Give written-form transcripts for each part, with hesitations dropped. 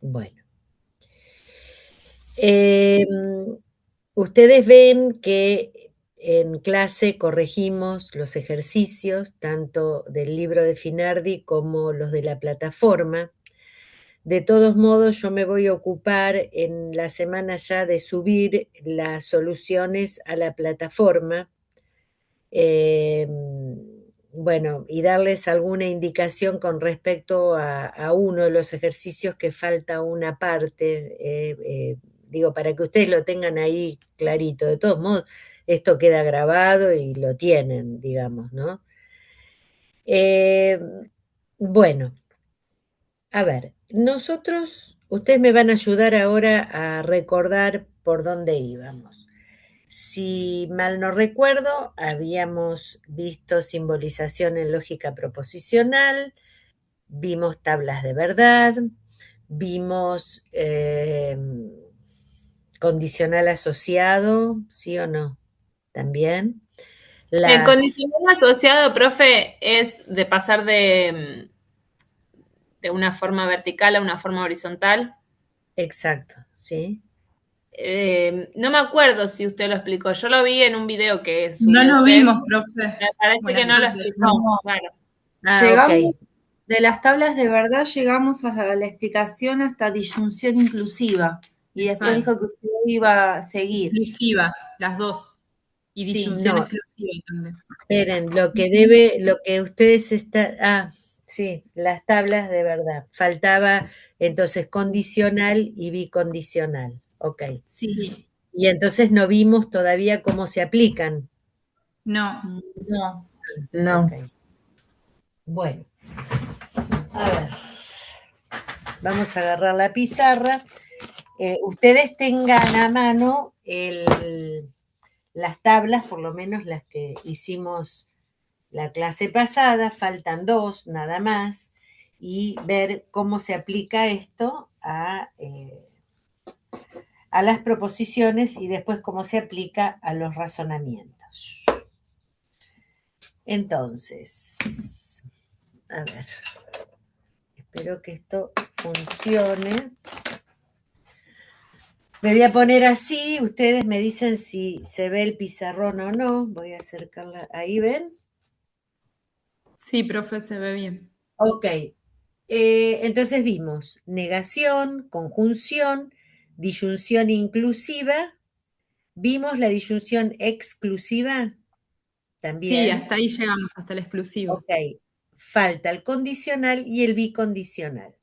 Bueno. Ustedes ven que en clase corregimos los ejercicios, tanto del libro de Finardi como los de la plataforma. De todos modos, yo me voy a ocupar en la semana ya de subir las soluciones a la plataforma. Bueno, y darles alguna indicación con respecto a uno de los ejercicios que falta una parte, digo, para que ustedes lo tengan ahí clarito. De todos modos, esto queda grabado y lo tienen, digamos, ¿no? Eh, bueno, a ver, ustedes me van a ayudar ahora a recordar por dónde íbamos. Si mal no recuerdo, habíamos visto simbolización en lógica proposicional, vimos tablas de verdad, vimos condicional asociado, ¿sí o no? También. El Las, condicional asociado, profe, es de pasar de una forma vertical a una forma horizontal. exacto, ¿sí? No me acuerdo si usted lo explicó. Yo lo vi en un video que No subió lo usted. vimos, profe. Me parece Buenas que no lo noches. explicó. No, Claro. Ah, ok, llegamos, de las tablas de verdad llegamos a la explicación hasta disyunción inclusiva y después Exacto. dijo que usted iba a seguir. Inclusiva, las dos. Y Sí, disyunción no, exclusiva también. esperen, lo que ustedes sí, las tablas de verdad. Faltaba entonces condicional y bicondicional. Ok. sí, Sí. Y entonces no vimos todavía cómo se aplican. No. no, Ok. no. Bueno, a ver, vamos a agarrar la pizarra. Ustedes tengan a mano las tablas, por lo menos las que hicimos la clase pasada, faltan dos nada más, y ver cómo se aplica esto a las proposiciones y después cómo se aplica a los razonamientos. Entonces, a ver, espero que esto funcione. Me voy a poner así, ustedes me dicen si se ve el pizarrón o no. Voy a acercarla, ahí ven. Sí, profe, se ve bien. Ok, entonces vimos negación, conjunción, disyunción inclusiva. ¿Vimos la disyunción exclusiva Sí, también? hasta ahí llegamos, hasta el exclusivo. Ok, falta el condicional y el bicondicional.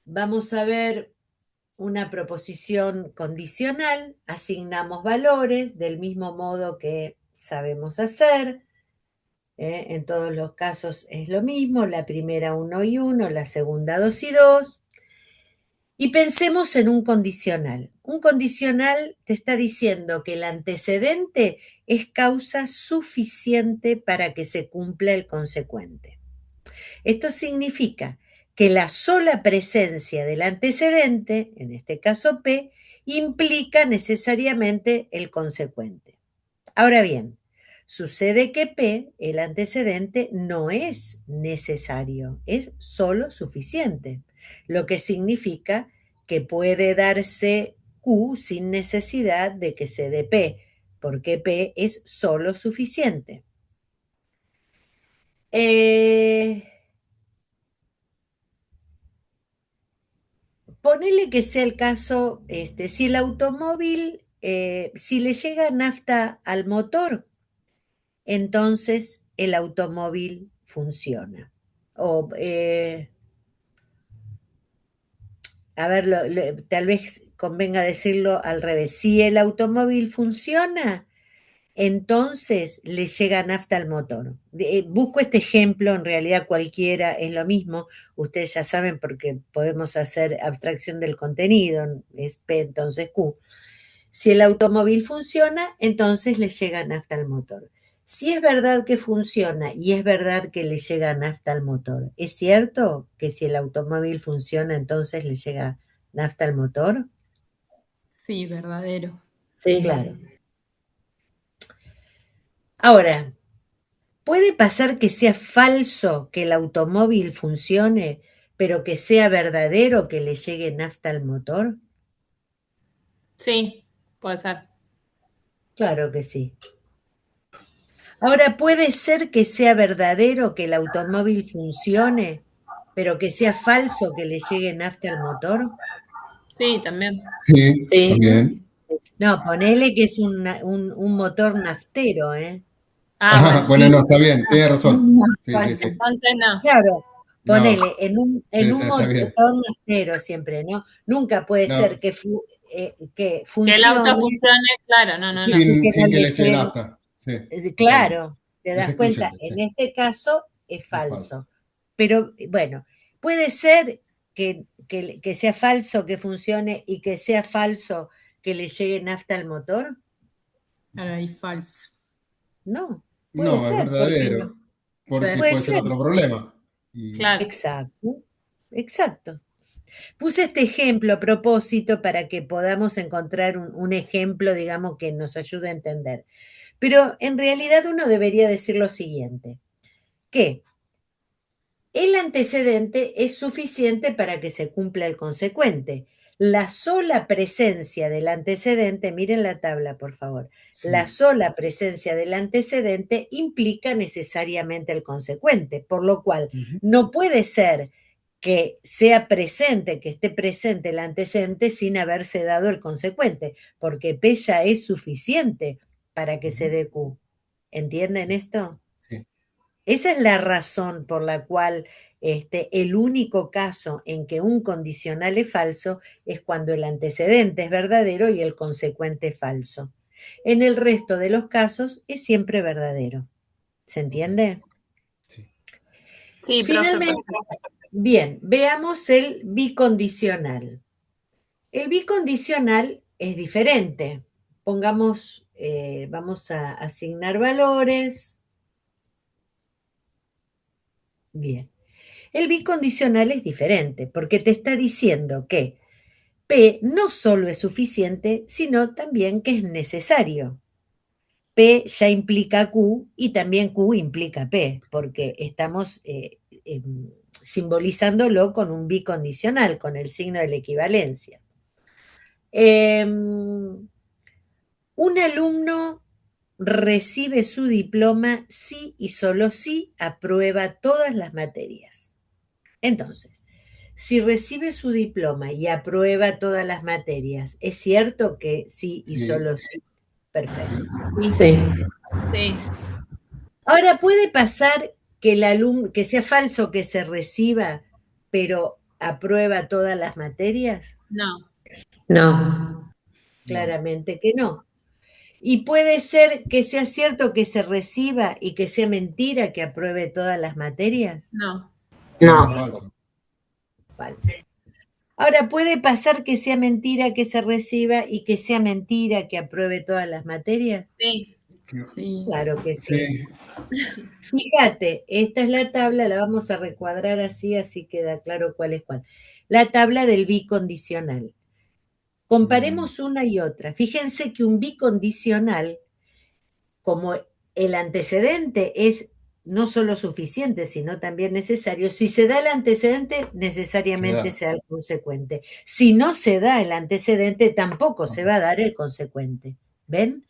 Vamos a ver una proposición condicional, asignamos valores del mismo modo que sabemos hacer. En todos los casos es lo mismo, la primera uno y uno, la segunda 2 y 2. Y pensemos en un condicional. Un condicional te está diciendo que el antecedente es causa suficiente para que se cumpla el consecuente. Esto significa que la sola presencia del antecedente, en este caso P, implica necesariamente el consecuente. Ahora bien, sucede que P, el antecedente, no es necesario, es solo suficiente, lo que significa que puede darse Q sin necesidad de que se dé P, porque P es solo suficiente. Eh, Ponele que sea el caso, si el automóvil, si le llega nafta al motor, entonces el automóvil funciona. O, a ver, tal vez convenga decirlo al revés. Si el automóvil funciona, entonces le llega nafta al motor. Busco este ejemplo, en realidad cualquiera es lo mismo. Ustedes ya saben porque podemos hacer abstracción del contenido, es P entonces Q. Si el automóvil funciona, entonces le llega nafta al motor. Si es verdad que funciona y es verdad que le llega nafta al motor, ¿es cierto que si el automóvil funciona, entonces le llega nafta al motor? Sí, verdadero. Claro. Sí. Ahora, ¿puede pasar que sea falso que el automóvil funcione? pero que sea verdadero que le llegue nafta al motor? Sí, puede ser. Claro que sí. Ahora, ¿puede ser que sea verdadero que el automóvil funcione, pero que sea falso que le llegue nafta al motor? Sí, también. Sí, también. No, ponele que es un motor naftero, ¿eh? Ah, bueno. Bueno, no, está bien, tiene razón. Sí, sí, sí. Entonces no. Claro, No, ponele sí, en un está bien. motor naftero siempre, ¿no? Nunca puede ser No, que Que el auto funcione funcione, claro, no, no, no. y que no sin que le le llegue llegue. nafta. Sí, totalmente. Claro, te Es das cuenta, excluyente, sí. en este caso es Es falso. falso. Pero bueno, puede ser que sea falso que funcione y que sea falso que le llegue nafta al motor. Claro, ahí falso. No, puede No, es ser, ¿por qué no? verdadero. Porque Puede puede ser ser, otro problema. Y Claro. exacto, exacto. Puse este ejemplo a propósito para que podamos encontrar un ejemplo, digamos, que nos ayude a entender. Pero en realidad uno debería decir lo siguiente, que el antecedente es suficiente para que se cumpla el consecuente. La sola presencia del antecedente, miren la tabla, por favor, la sí. sola presencia del antecedente implica necesariamente el consecuente, por lo cual Ujú. no puede ser que sea presente, que esté presente el antecedente sin haberse dado el consecuente, porque P ya es suficiente para que se Ujú. dé Q. ¿Entienden Sí, esto? sí. Esa es la razón por la cual el único caso en que un condicional es falso es cuando el antecedente es verdadero y el consecuente es falso. En el resto de los casos es siempre verdadero. ¿Se Ok, entiende? sí. Sí, profe, Finalmente, perfecto. bien, veamos el bicondicional. El bicondicional es diferente. Pongamos, vamos a asignar valores. Bien. El bicondicional es diferente porque te está diciendo que P no solo es suficiente, sino también que es necesario. P ya implica Q y también Q implica P, porque estamos simbolizándolo con un bicondicional, con el signo de la equivalencia. Un alumno recibe su diploma si y solo si aprueba todas las materias. Entonces, si recibe su diploma y aprueba todas las materias, ¿es cierto que sí y Sí, solo sí? Perfecto. sí. Sí. Ahora, ¿puede pasar que el alumno, que sea falso que se reciba, pero aprueba todas las materias? No. No, No. claramente que no. Y puede ser que sea cierto que se reciba y que sea mentira que apruebe todas las materias. No. No, falso. Falso. Ahora, ¿puede pasar que sea mentira que se reciba y que sea mentira que apruebe todas las materias? Sí. Sí. Claro que sí. Sí. Fíjate, esta es la tabla, la vamos a recuadrar así, así queda claro cuál es cuál. La tabla del bicondicional. Comparemos una y otra. Fíjense que un bicondicional, como el antecedente es no solo suficiente, sino también necesario, si se da el antecedente, Se necesariamente da. se da el consecuente. Si no se da el antecedente, tampoco se va a Tampoco. dar el consecuente. ¿Ven?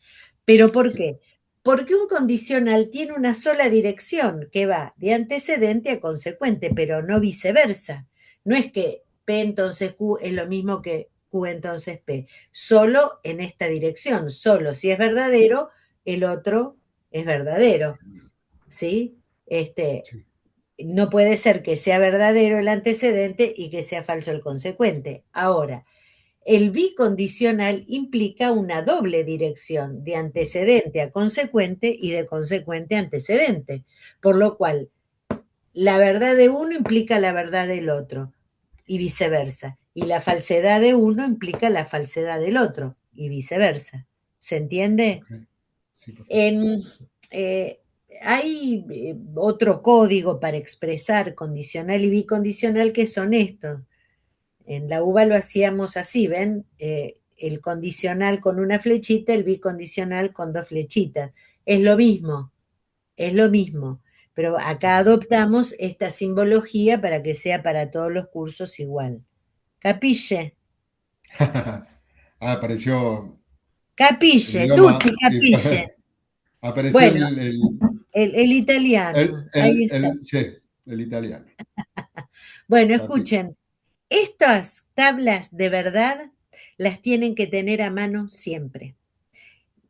¿Pero por Sí. qué? Porque un condicional tiene una sola dirección que va de antecedente a consecuente, pero no viceversa. No es que P entonces Q es lo mismo que Q entonces P, solo en esta dirección, solo si es verdadero, el otro es verdadero, ¿sí? Sí. No puede ser que sea verdadero el antecedente y que sea falso el consecuente. Ahora, el bicondicional implica una doble dirección, de antecedente a consecuente y de consecuente a antecedente, por lo cual la verdad de uno implica la verdad del otro y viceversa, y la falsedad de uno implica la falsedad del otro y viceversa. ¿Se entiende? Ok. Sí, perfecto. En, hay otro código para expresar condicional y bicondicional que son estos. En la UBA lo hacíamos así, ¿ven? El condicional con una flechita, el bicondicional con dos flechitas. Es lo mismo, es lo mismo. Pero acá adoptamos esta simbología para que sea para todos los cursos igual. ¿Capille? Apareció el Capille, idioma. tutti, Sí, capille. apareció Bueno, el italiano, ahí está. sí, el italiano. Bueno, Capille. escuchen, estas tablas de verdad las tienen que tener a mano siempre.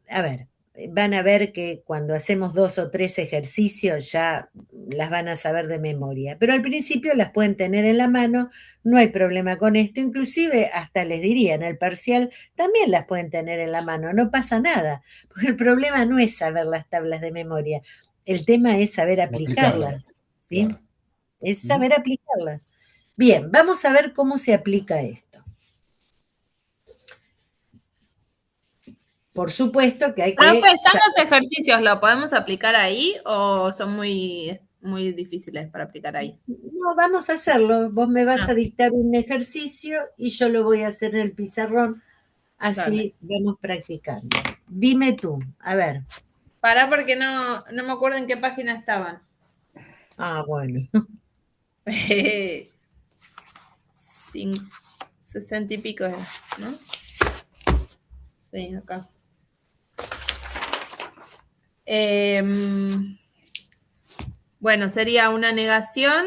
A ver, van a ver que cuando hacemos 2 o 3 ejercicios ya las van a saber de memoria, pero al principio las pueden tener en la mano, no hay problema con esto, inclusive hasta les diría, en el parcial también las pueden tener en la mano, no pasa nada, porque el problema no es saber las tablas de memoria, el tema es saber Aplicarla, aplicarlas, ¿sí? claro. Es saber aplicarlas. Bien, vamos a ver cómo se aplica esto. Por supuesto que hay que... Profe, ¿están los ejercicios? ¿Lo podemos aplicar ahí o son muy, muy difíciles para aplicar ahí? No, vamos a hacerlo. Vos me vas a dictar un ejercicio y yo lo voy a hacer en el pizarrón. Así vamos practicando. Dime tú, a ver. Pará porque no me acuerdo en qué página estaban. Ah, bueno. 60 y pico era, ¿no? Sí, acá. Bueno, sería una negación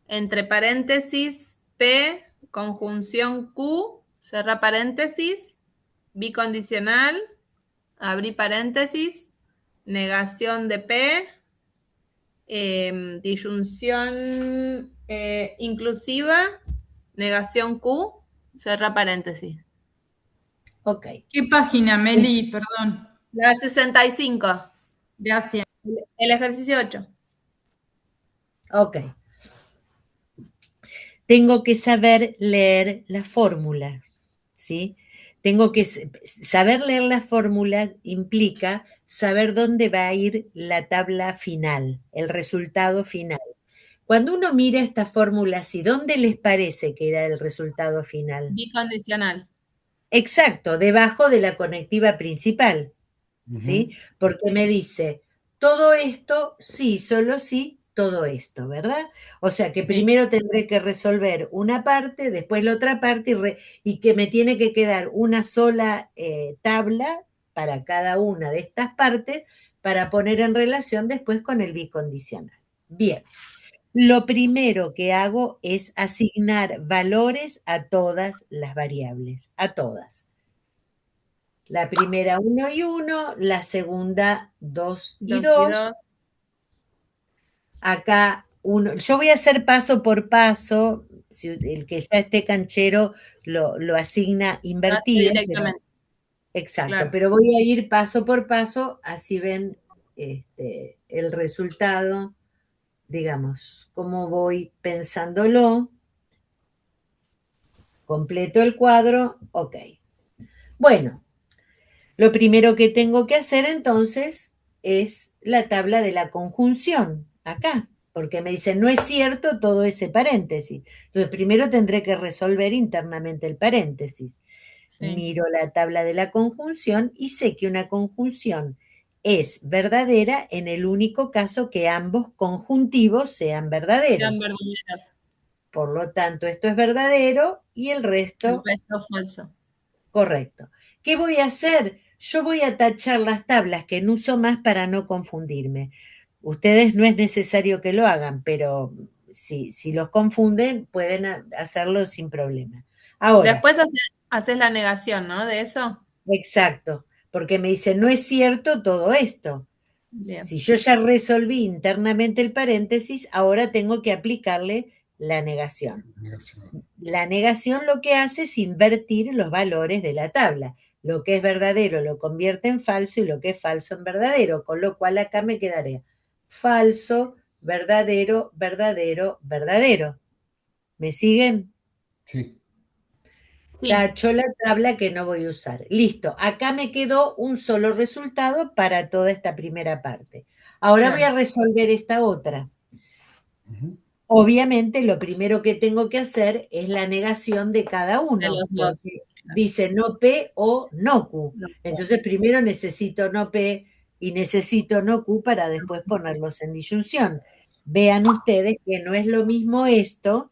entre paréntesis P, conjunción Q, cerra paréntesis, bicondicional, abrí paréntesis, negación de P, disyunción inclusiva, negación Q, cerra paréntesis. Ok. ¿Qué página, Meli? Perdón. La 65. Gracias. El ejercicio 8. Ok. Tengo que saber leer la fórmula, ¿sí? Tengo que saber leer las fórmulas implica saber dónde va a ir la tabla final, el resultado final. Cuando uno mira estas fórmulas, ¿y dónde les parece que era el resultado final? Bicondicional. Exacto, debajo de la conectiva principal, ¿sí? Porque me dice, todo esto, sí, solo sí, todo esto, ¿verdad? O sea que primero tendré que resolver una parte, después la otra parte y que me tiene que quedar una sola tabla para cada una de estas partes para poner en relación después con el bicondicional. Bien. Lo primero que hago es asignar valores a todas las variables, a todas. La primera 1 y 1, la segunda 2 y 2. Acá uno, yo voy a hacer paso por paso, si el que ya esté canchero lo asigna invertido. Directamente. Exacto, Claro. pero voy a ir paso por paso, así ven el resultado, digamos, cómo voy pensándolo. Completo el cuadro, ok. Bueno, lo primero que tengo que hacer entonces es la tabla de la conjunción, acá, porque me dice, no es cierto todo ese paréntesis. Entonces, primero tendré que resolver internamente el paréntesis. Sí. Miro la tabla de la conjunción y sé que una conjunción es verdadera en el único caso que ambos conjuntivos sean verdaderos. Sean verdaderos. Por lo tanto, esto es verdadero y el resto falso. Correcto. ¿Qué voy a hacer? Yo voy a tachar las tablas que no uso más para no confundirme. Ustedes no es necesario que lo hagan, pero si los confunden, pueden hacerlo sin problema. Ahora. Después haces la negación, ¿no? De eso. Exacto, porque me dice, no es cierto todo esto. Bien. Si yo ya resolví internamente el paréntesis, ahora tengo que aplicarle la negación. La negación lo que hace es invertir los valores de la tabla. Lo que es verdadero lo convierte en falso y lo que es falso en verdadero, con lo cual acá me quedaré falso, verdadero, verdadero, verdadero. ¿Me siguen? Sí. Tacho la tabla que no voy a usar. Listo, acá me quedó un solo resultado para toda esta primera parte. Ahora voy a resolver esta otra. Obviamente lo primero que tengo que hacer es la negación de cada uno, porque dice no P o no Q. Entonces primero necesito no P y necesito no Q para después ponerlos en disyunción. Vean ustedes que no es lo mismo esto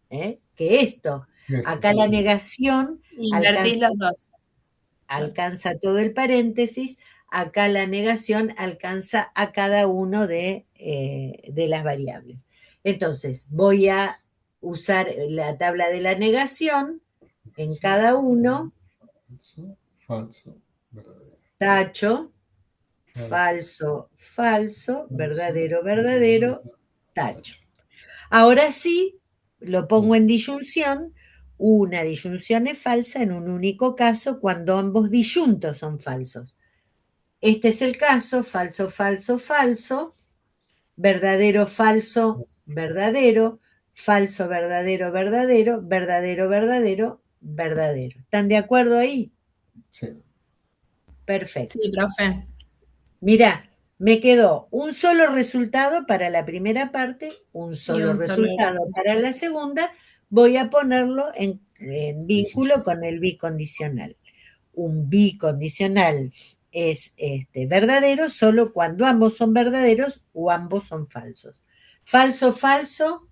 que esto. Acá la negación Invertís los dos. alcanza todo el paréntesis, acá la negación alcanza a cada uno de las variables. Entonces, voy a usar la tabla de la negación en cada uno. Falso, falso, verdadero. Tacho, falso, falso, verdadero, verdadero, tacho. Ahora sí, lo pongo en disyunción. Una disyunción es falsa en un único caso cuando ambos disyuntos son falsos. Este es el caso, falso, falso, falso, verdadero, falso, verdadero, falso, verdadero, verdadero, verdadero, verdadero, verdadero. ¿Están de acuerdo ahí? Sí. Perfecto. Sí, profe. Mirá, me quedó un solo resultado para la primera parte, un solo un solo resultado error. para la segunda. Voy a ponerlo en vínculo con el bicondicional. Un bicondicional es verdadero solo cuando ambos son verdaderos o ambos son falsos. Falso, falso,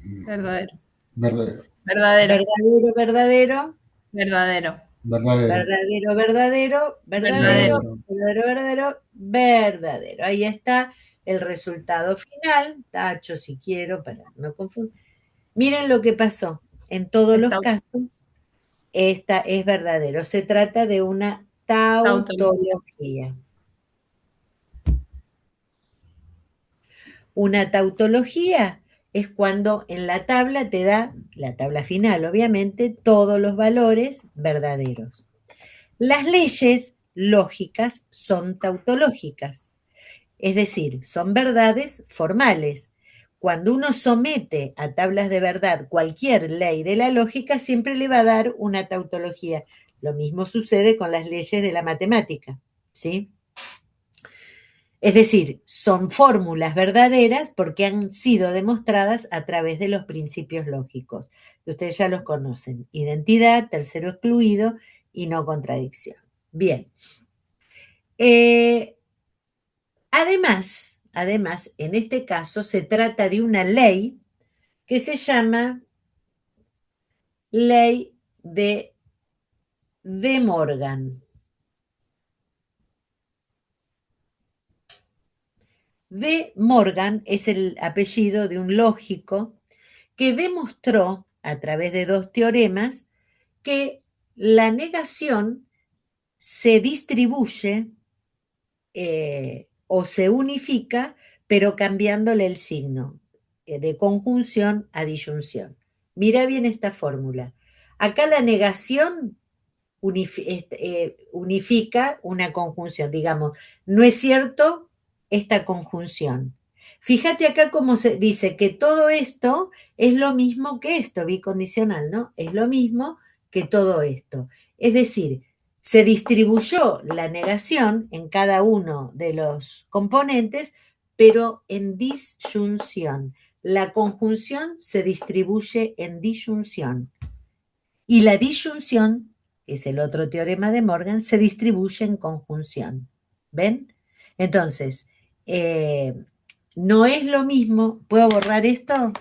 Verdadero. Verdadero. Verdadero. verdadero, verdadero, Verdadero. Verdadero. verdadero, verdadero, verdadero, Verdadero. verdadero, verdadero, verdadero. Ahí está el resultado final. Tacho si quiero para no confundir. Miren lo que pasó. En todos los Está casos, esta es verdadero. Se trata de una tautología. Una tautología es cuando en la tabla te da, la tabla final obviamente, todos los valores verdaderos. Las leyes lógicas son tautológicas, es decir, son verdades formales. Cuando uno somete a tablas de verdad cualquier ley de la lógica, siempre le va a dar una tautología. Lo mismo sucede con las leyes de la matemática, ¿sí? Es decir, son fórmulas verdaderas porque han sido demostradas a través de los principios lógicos. Ustedes ya los conocen. Identidad, tercero excluido y no contradicción. Bien. Además, en este caso se trata de una ley que se llama ley de Morgan. De Morgan es el apellido de un lógico que demostró a través de dos teoremas que la negación se distribuye o se unifica, pero cambiándole el signo de conjunción a disyunción. Mira bien esta fórmula. Acá la negación unifica una conjunción, digamos, no es cierto esta conjunción. Fíjate acá cómo se dice que todo esto es lo mismo que esto, bicondicional, ¿no? Es lo mismo que todo esto. Es decir, se distribuyó la negación en cada uno de los componentes, pero en disyunción. La conjunción se distribuye en disyunción. Y la disyunción, que es el otro teorema de Morgan, se distribuye en conjunción. ¿Ven? Entonces, no es lo mismo. ¿Puedo borrar esto?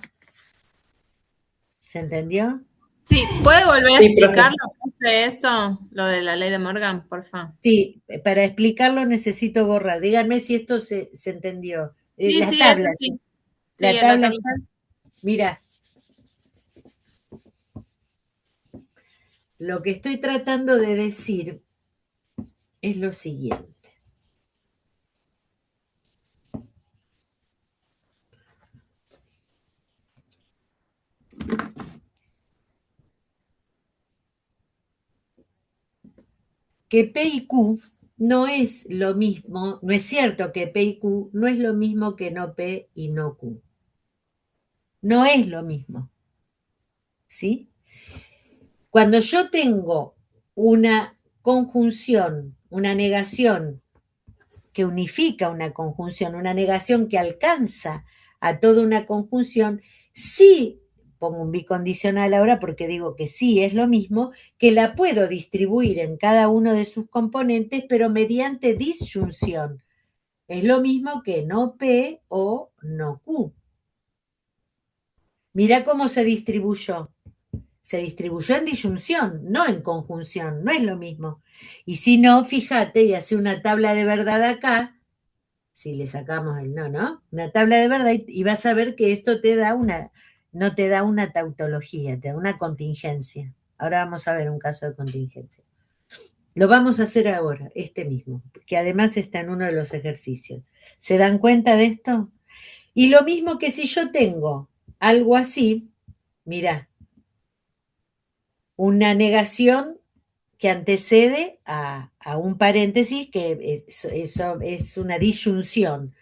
¿Se entendió? Sí, ¿puede volver a Sí, explicarlo, profe, eso? Lo de la ley de Morgan, por favor. Sí, para explicarlo necesito borrar. Díganme si esto se entendió. Sí, La sí, tabla. eso sí. Sí, La en la tabla tabla. está. Mira, lo que estoy tratando de decir es lo siguiente. Que P y Q no es lo mismo, no es cierto que P y Q no es lo mismo que no P y no Q. No es lo mismo. ¿Sí? Cuando yo tengo una conjunción, una negación que unifica una conjunción, una negación que alcanza a toda una conjunción, sí pongo un bicondicional ahora porque digo que sí es lo mismo, que la puedo distribuir en cada uno de sus componentes, pero mediante disyunción. Es lo mismo que no P o no Q. Mira cómo se distribuyó. Se distribuyó en disyunción, no en conjunción, no es lo mismo. Y si no, fíjate y hace una tabla de verdad acá, si le sacamos el no, ¿no? Una tabla de verdad y vas a ver que esto no te da una tautología, te da una contingencia. Ahora vamos a ver un caso de contingencia. Lo vamos a hacer ahora, este mismo, que además está en uno de los ejercicios. ¿Se dan cuenta de esto? Y lo mismo que si yo tengo algo así, mirá, una negación que antecede a un paréntesis que eso es una disyunción.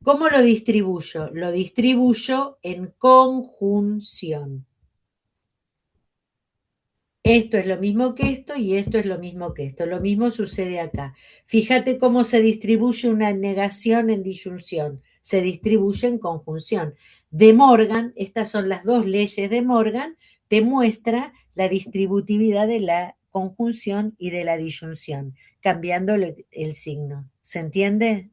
¿Cómo lo distribuyo? Lo distribuyo en conjunción. Esto es lo mismo que esto y esto es lo mismo que esto. Lo mismo sucede acá. Fíjate cómo se distribuye una negación en disyunción. Se distribuye en conjunción. De Morgan, estas son las dos leyes de Morgan, te muestra la distributividad de la conjunción y de la disyunción, cambiando el signo. ¿Se entiende?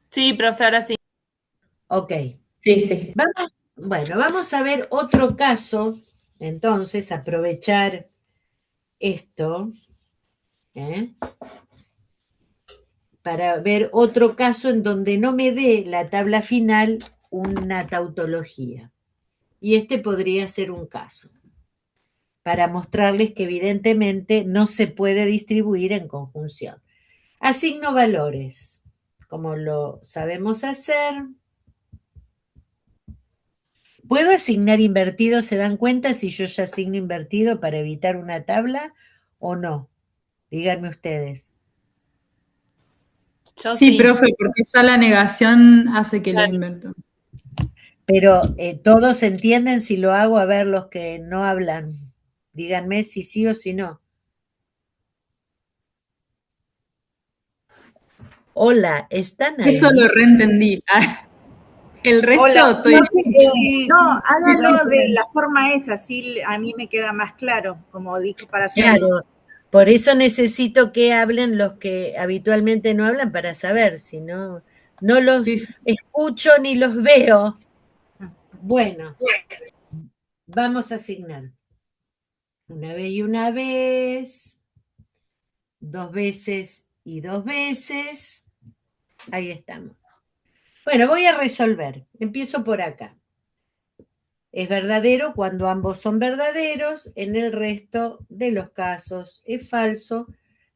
Sí, profe, ahora sí. Ok. Sí, sí. Vamos a ver otro caso, entonces, aprovechar esto, ¿eh? Para ver otro caso en donde no me dé la tabla final una tautología. Y este podría ser un caso, para mostrarles que evidentemente no se puede distribuir en conjunción. Asigno valores, como lo sabemos hacer. ¿Puedo asignar invertido? ¿Se dan cuenta si yo ya asigno invertido para evitar una tabla o no? Díganme ustedes. Yo Sí, sí. profe, porque ya la negación hace que lo Claro. invierta. Pero todos entienden si lo hago, a ver los que no hablan. Díganme si sí o si no. Hola, ¿están Eso lo ahí? reentendí. El resto Hola, estoy. no, Sí, sí, hágalo de sí. la forma esa, así a mí me queda más claro, como dijo, para hacerlo. Claro, por eso necesito que hablen los que habitualmente no hablan para saber, si no, no los Sí, sí. escucho ni los veo. Bueno, vamos a asignar. Una vez y una vez, dos veces y dos veces. Ahí estamos. Bueno, voy a resolver. Empiezo por acá. Es verdadero cuando ambos son verdaderos, en el resto de los casos es falso.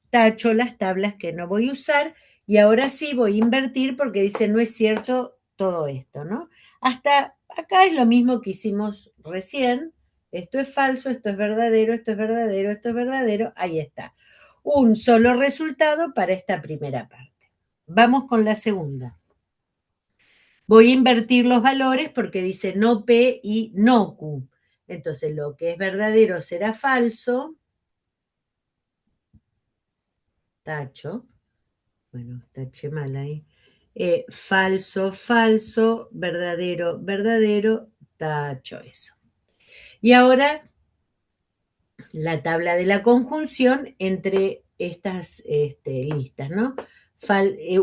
Tacho las tablas que no voy a usar y ahora sí voy a invertir porque dice no es cierto todo esto, ¿no? Hasta acá es lo mismo que hicimos recién. Esto es falso, esto es verdadero, esto es verdadero, esto es verdadero. Ahí está. Un solo resultado para esta primera parte. Vamos con la segunda. Voy a invertir los valores porque dice no P y no Q. Entonces lo que es verdadero será falso. Tacho. Bueno, taché mal ahí. Falso, falso, verdadero, verdadero, tacho eso. Y ahora la tabla de la conjunción entre estas listas, ¿no?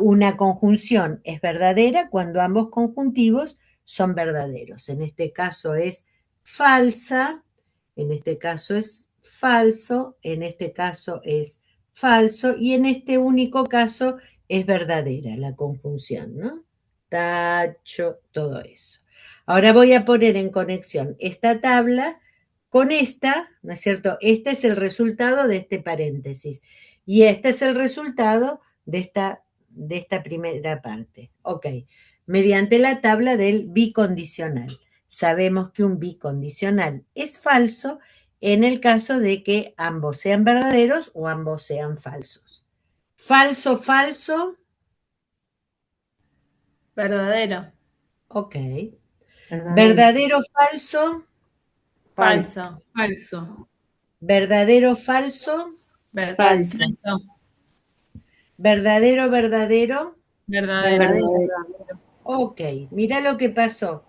Una conjunción es verdadera cuando ambos conjuntivos son verdaderos. En este caso es falsa, en este caso es falso, en este caso es falso y en este único caso es verdadera la conjunción, ¿no? Tacho, todo eso. Ahora voy a poner en conexión esta tabla con esta, ¿no es cierto? Este es el resultado de este paréntesis y este es el resultado de esta primera parte. Ok, mediante la tabla del bicondicional. Sabemos que un bicondicional es falso en el caso de que ambos sean verdaderos o ambos sean falsos. Falso, falso. Verdadero. Ok. Verdadero. Verdadero, falso. Falso. Falso. Verdadero, falso. Falso. Falso. Verdadero, verdadero. Verdadero. Verdadero. Ok, mira lo que pasó.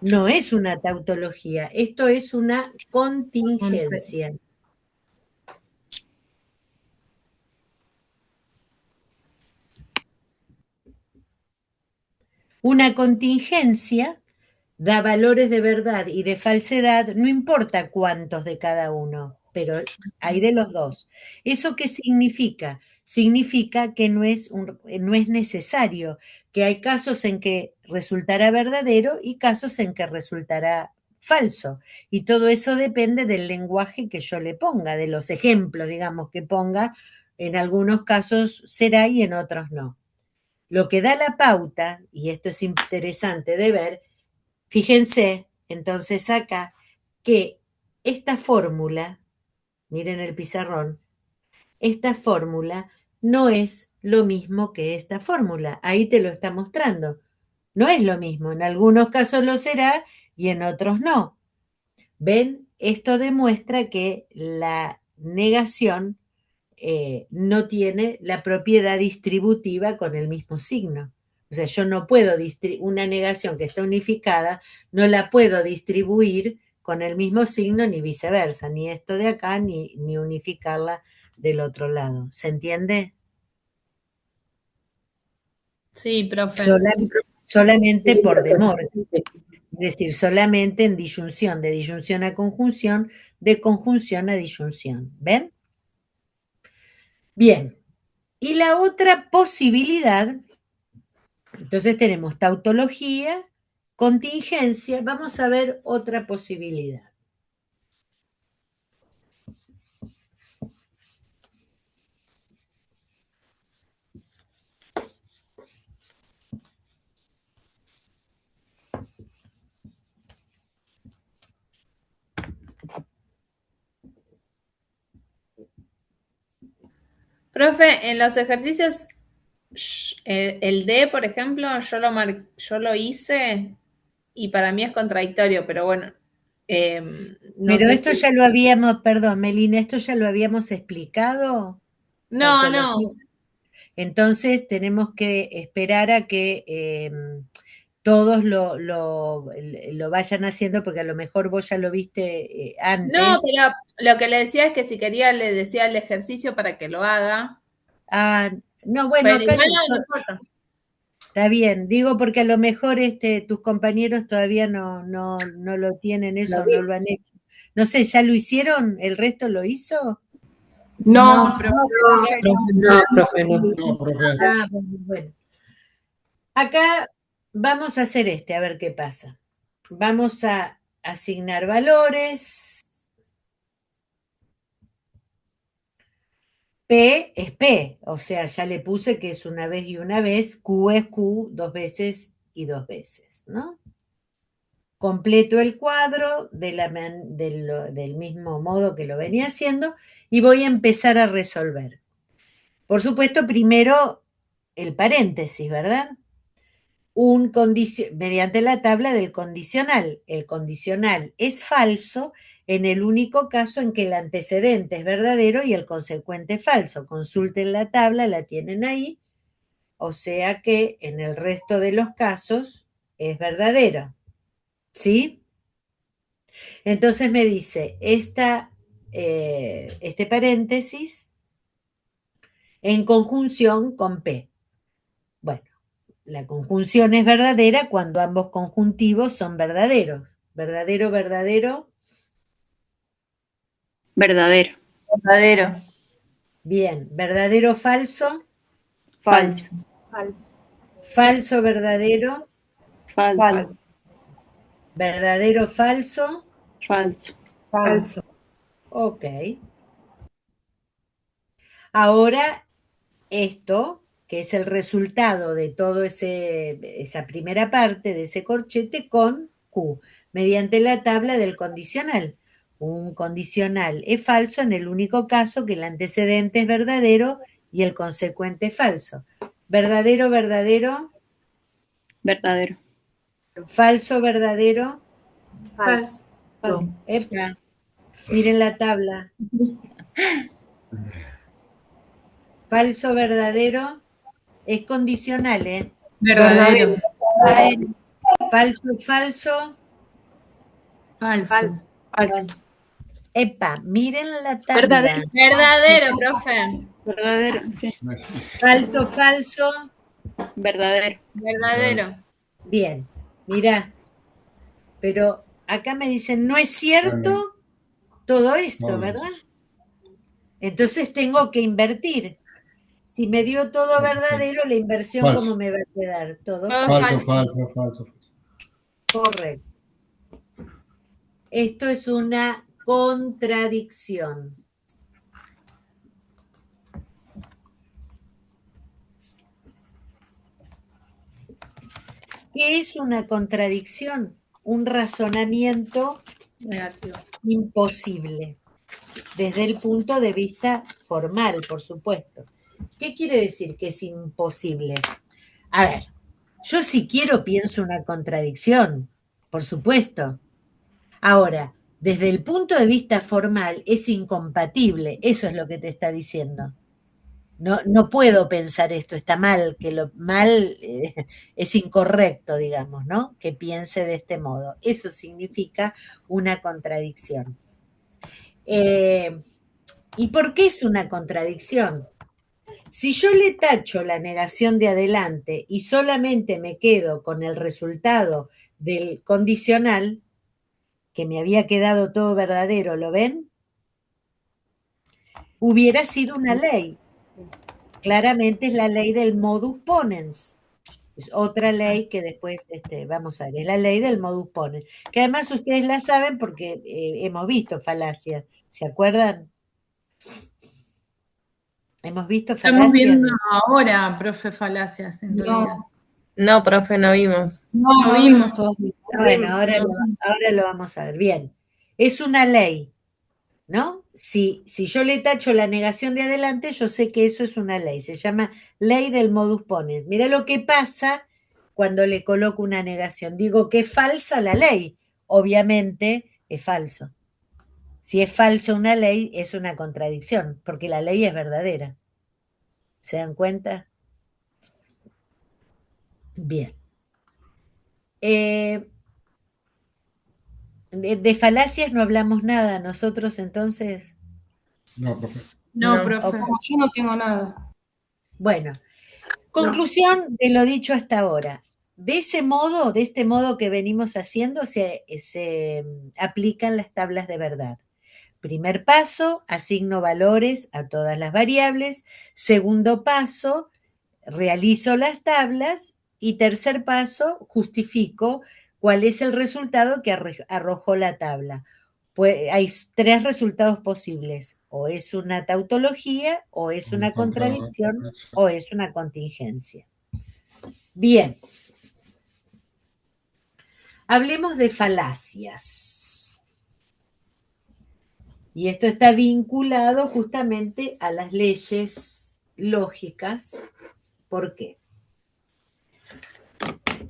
No es una tautología, esto es una contingencia. Una contingencia da valores de verdad y de falsedad, no importa cuántos de cada uno, pero hay de los dos. ¿Eso qué significa? Significa que no es necesario, que hay casos en que resultará verdadero y casos en que resultará falso. Y todo eso depende del lenguaje que yo le ponga, de los ejemplos, digamos, que ponga. En algunos casos será y en otros no. Lo que da la pauta, y esto es interesante de ver, fíjense entonces acá que esta fórmula, miren el pizarrón, esta fórmula no es lo mismo que esta fórmula. Ahí te lo está mostrando. No es lo mismo. En algunos casos lo será y en otros no. ¿Ven? Esto demuestra que la negación no tiene la propiedad distributiva con el mismo signo. O sea, yo no puedo una negación que está unificada, no la puedo distribuir con el mismo signo ni viceversa, ni esto de acá, ni unificarla del otro lado. ¿Se entiende? Sí, profe. Solamente por demor. Es decir, solamente en disyunción, de disyunción a conjunción, de conjunción a disyunción. ¿Ven? Bien. Y la otra posibilidad, entonces tenemos tautología, contingencia, vamos a ver otra posibilidad. Profe, en los ejercicios, el D, por ejemplo, yo lo hice y para mí es contradictorio, pero bueno, no Pero sé esto si... ya lo habíamos, perdón, Melina, esto ya lo habíamos explicado. No, no, Entonces tenemos que esperar a que todos lo vayan haciendo, porque a lo mejor vos ya lo viste no, antes. pero lo que le decía es que si quería le decía el ejercicio para que lo haga, Ah, no, bueno, pero acá igual no importa. está bien, digo porque a lo mejor tus compañeros todavía no lo tienen eso, no lo han hecho. No sé, ¿ya lo hicieron? ¿El resto lo hizo? No, profe. No, profe, no. No, profe. Ah, bueno. Acá vamos a hacer a ver qué pasa. Vamos a asignar valores. P es P, o sea, ya le puse que es una vez y una vez, Q es Q, dos veces y dos veces, ¿no? Completo el cuadro del mismo modo que lo venía haciendo y voy a empezar a resolver. Por supuesto, primero el paréntesis, ¿verdad? Mediante la tabla del condicional. El condicional es falso en el único caso en que el antecedente es verdadero y el consecuente es falso. Consulten la tabla, la tienen ahí. O sea que en el resto de los casos es verdadero. ¿Sí? Entonces me dice, este paréntesis en conjunción con P. Bueno, la conjunción es verdadera cuando ambos conjuntivos son verdaderos. Verdadero, verdadero. Verdadero. Verdadero. Bien. Verdadero, falso. Falso. Falso. Falso, verdadero. Falso. Falso. Verdadero, falso. Falso. Falso. Ok. Ahora, esto, que es el resultado de todo esa primera parte de ese corchete con Q, mediante la tabla del condicional. Un condicional es falso en el único caso que el antecedente es verdadero y el consecuente es falso. Verdadero, verdadero. Verdadero. Falso, verdadero. Falso. Falso. Epa, miren la tabla. Falso, verdadero. Es condicional, ¿eh? Verdadero. Falso, falso. Falso. Falso. Falso. Epa, miren la tabla. Verdadero. Verdadero, profe. Verdadero. Sí. No es difícil. Falso, falso. Verdadero. Verdadero. Bien, mira. Pero acá me dicen, no es cierto todo esto, Todo ¿verdad? eso. Entonces tengo que invertir. Si me dio todo Falso, verdadero, la inversión, Falso. ¿cómo me va a quedar? Todo Todo falso. Falso, falso. Correcto. Esto es una contradicción. ¿Qué es una contradicción? Un razonamiento negativo. imposible, desde el punto de vista formal, por supuesto. ¿Qué quiere decir que es imposible? A ver, yo si quiero pienso una contradicción, por supuesto. Ahora, desde el punto de vista formal es incompatible, eso es lo que te está diciendo. No puedo pensar esto, está mal, que lo mal es incorrecto, digamos, ¿no? Que piense de este modo. Eso significa una contradicción. ¿Y por qué es una contradicción? Si yo le tacho la negación de adelante y solamente me quedo con el resultado del condicional, que me había quedado todo verdadero, ¿lo ven? Hubiera sido una ley. Claramente es la ley del modus ponens. Es otra ley que después vamos a ver, es la ley del modus ponens, que además ustedes la saben porque hemos visto falacias, ¿se acuerdan? Hemos visto Estamos falacias. viendo ahora, profe, falacias, en realidad. No, profe, no vimos. No vimos todavía. Bueno, ahora lo vamos a ver. Bien, es una ley, ¿no? Si yo le tacho la negación de adelante, yo sé que eso es una ley. Se llama ley del modus ponens. Mira lo que pasa cuando le coloco una negación. Digo que es falsa la ley. Obviamente es falso. Si es falso una ley, es una contradicción, porque la ley es verdadera. ¿Se dan cuenta? Bien. De falacias no hablamos nada. Nosotros entonces... No, profe. No, No. profe. Yo no tengo nada. Bueno, conclusión de lo dicho hasta ahora. De ese modo, de este modo que venimos haciendo, se aplican las tablas de verdad. Primer paso, asigno valores a todas las variables. Segundo paso, realizo las tablas. Y tercer paso, justifico cuál es el resultado que arrojó la tabla. Pues hay tres resultados posibles. O es una tautología, o es una contradicción, o es una contingencia. Bien. Hablemos de falacias. Y esto está vinculado justamente a las leyes lógicas. ¿Por qué?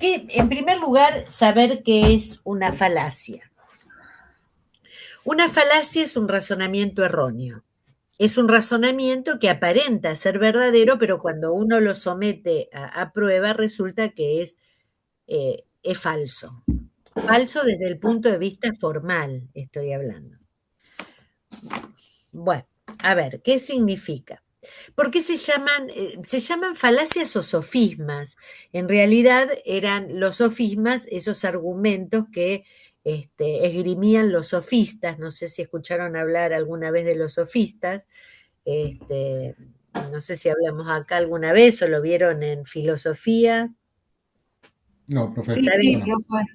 En primer lugar, saber qué es una falacia. Una falacia es un razonamiento erróneo. Es un razonamiento que aparenta ser verdadero, pero cuando uno lo somete a prueba resulta que es falso. Falso desde el punto de vista formal, estoy hablando. Bueno, a ver, ¿qué significa? ¿Por qué se llaman falacias o sofismas? En realidad eran los sofismas, esos argumentos que esgrimían los sofistas. No sé si escucharon hablar alguna vez de los sofistas. No sé si hablamos acá alguna vez o lo vieron en filosofía. No, profe. Sí, No. profe.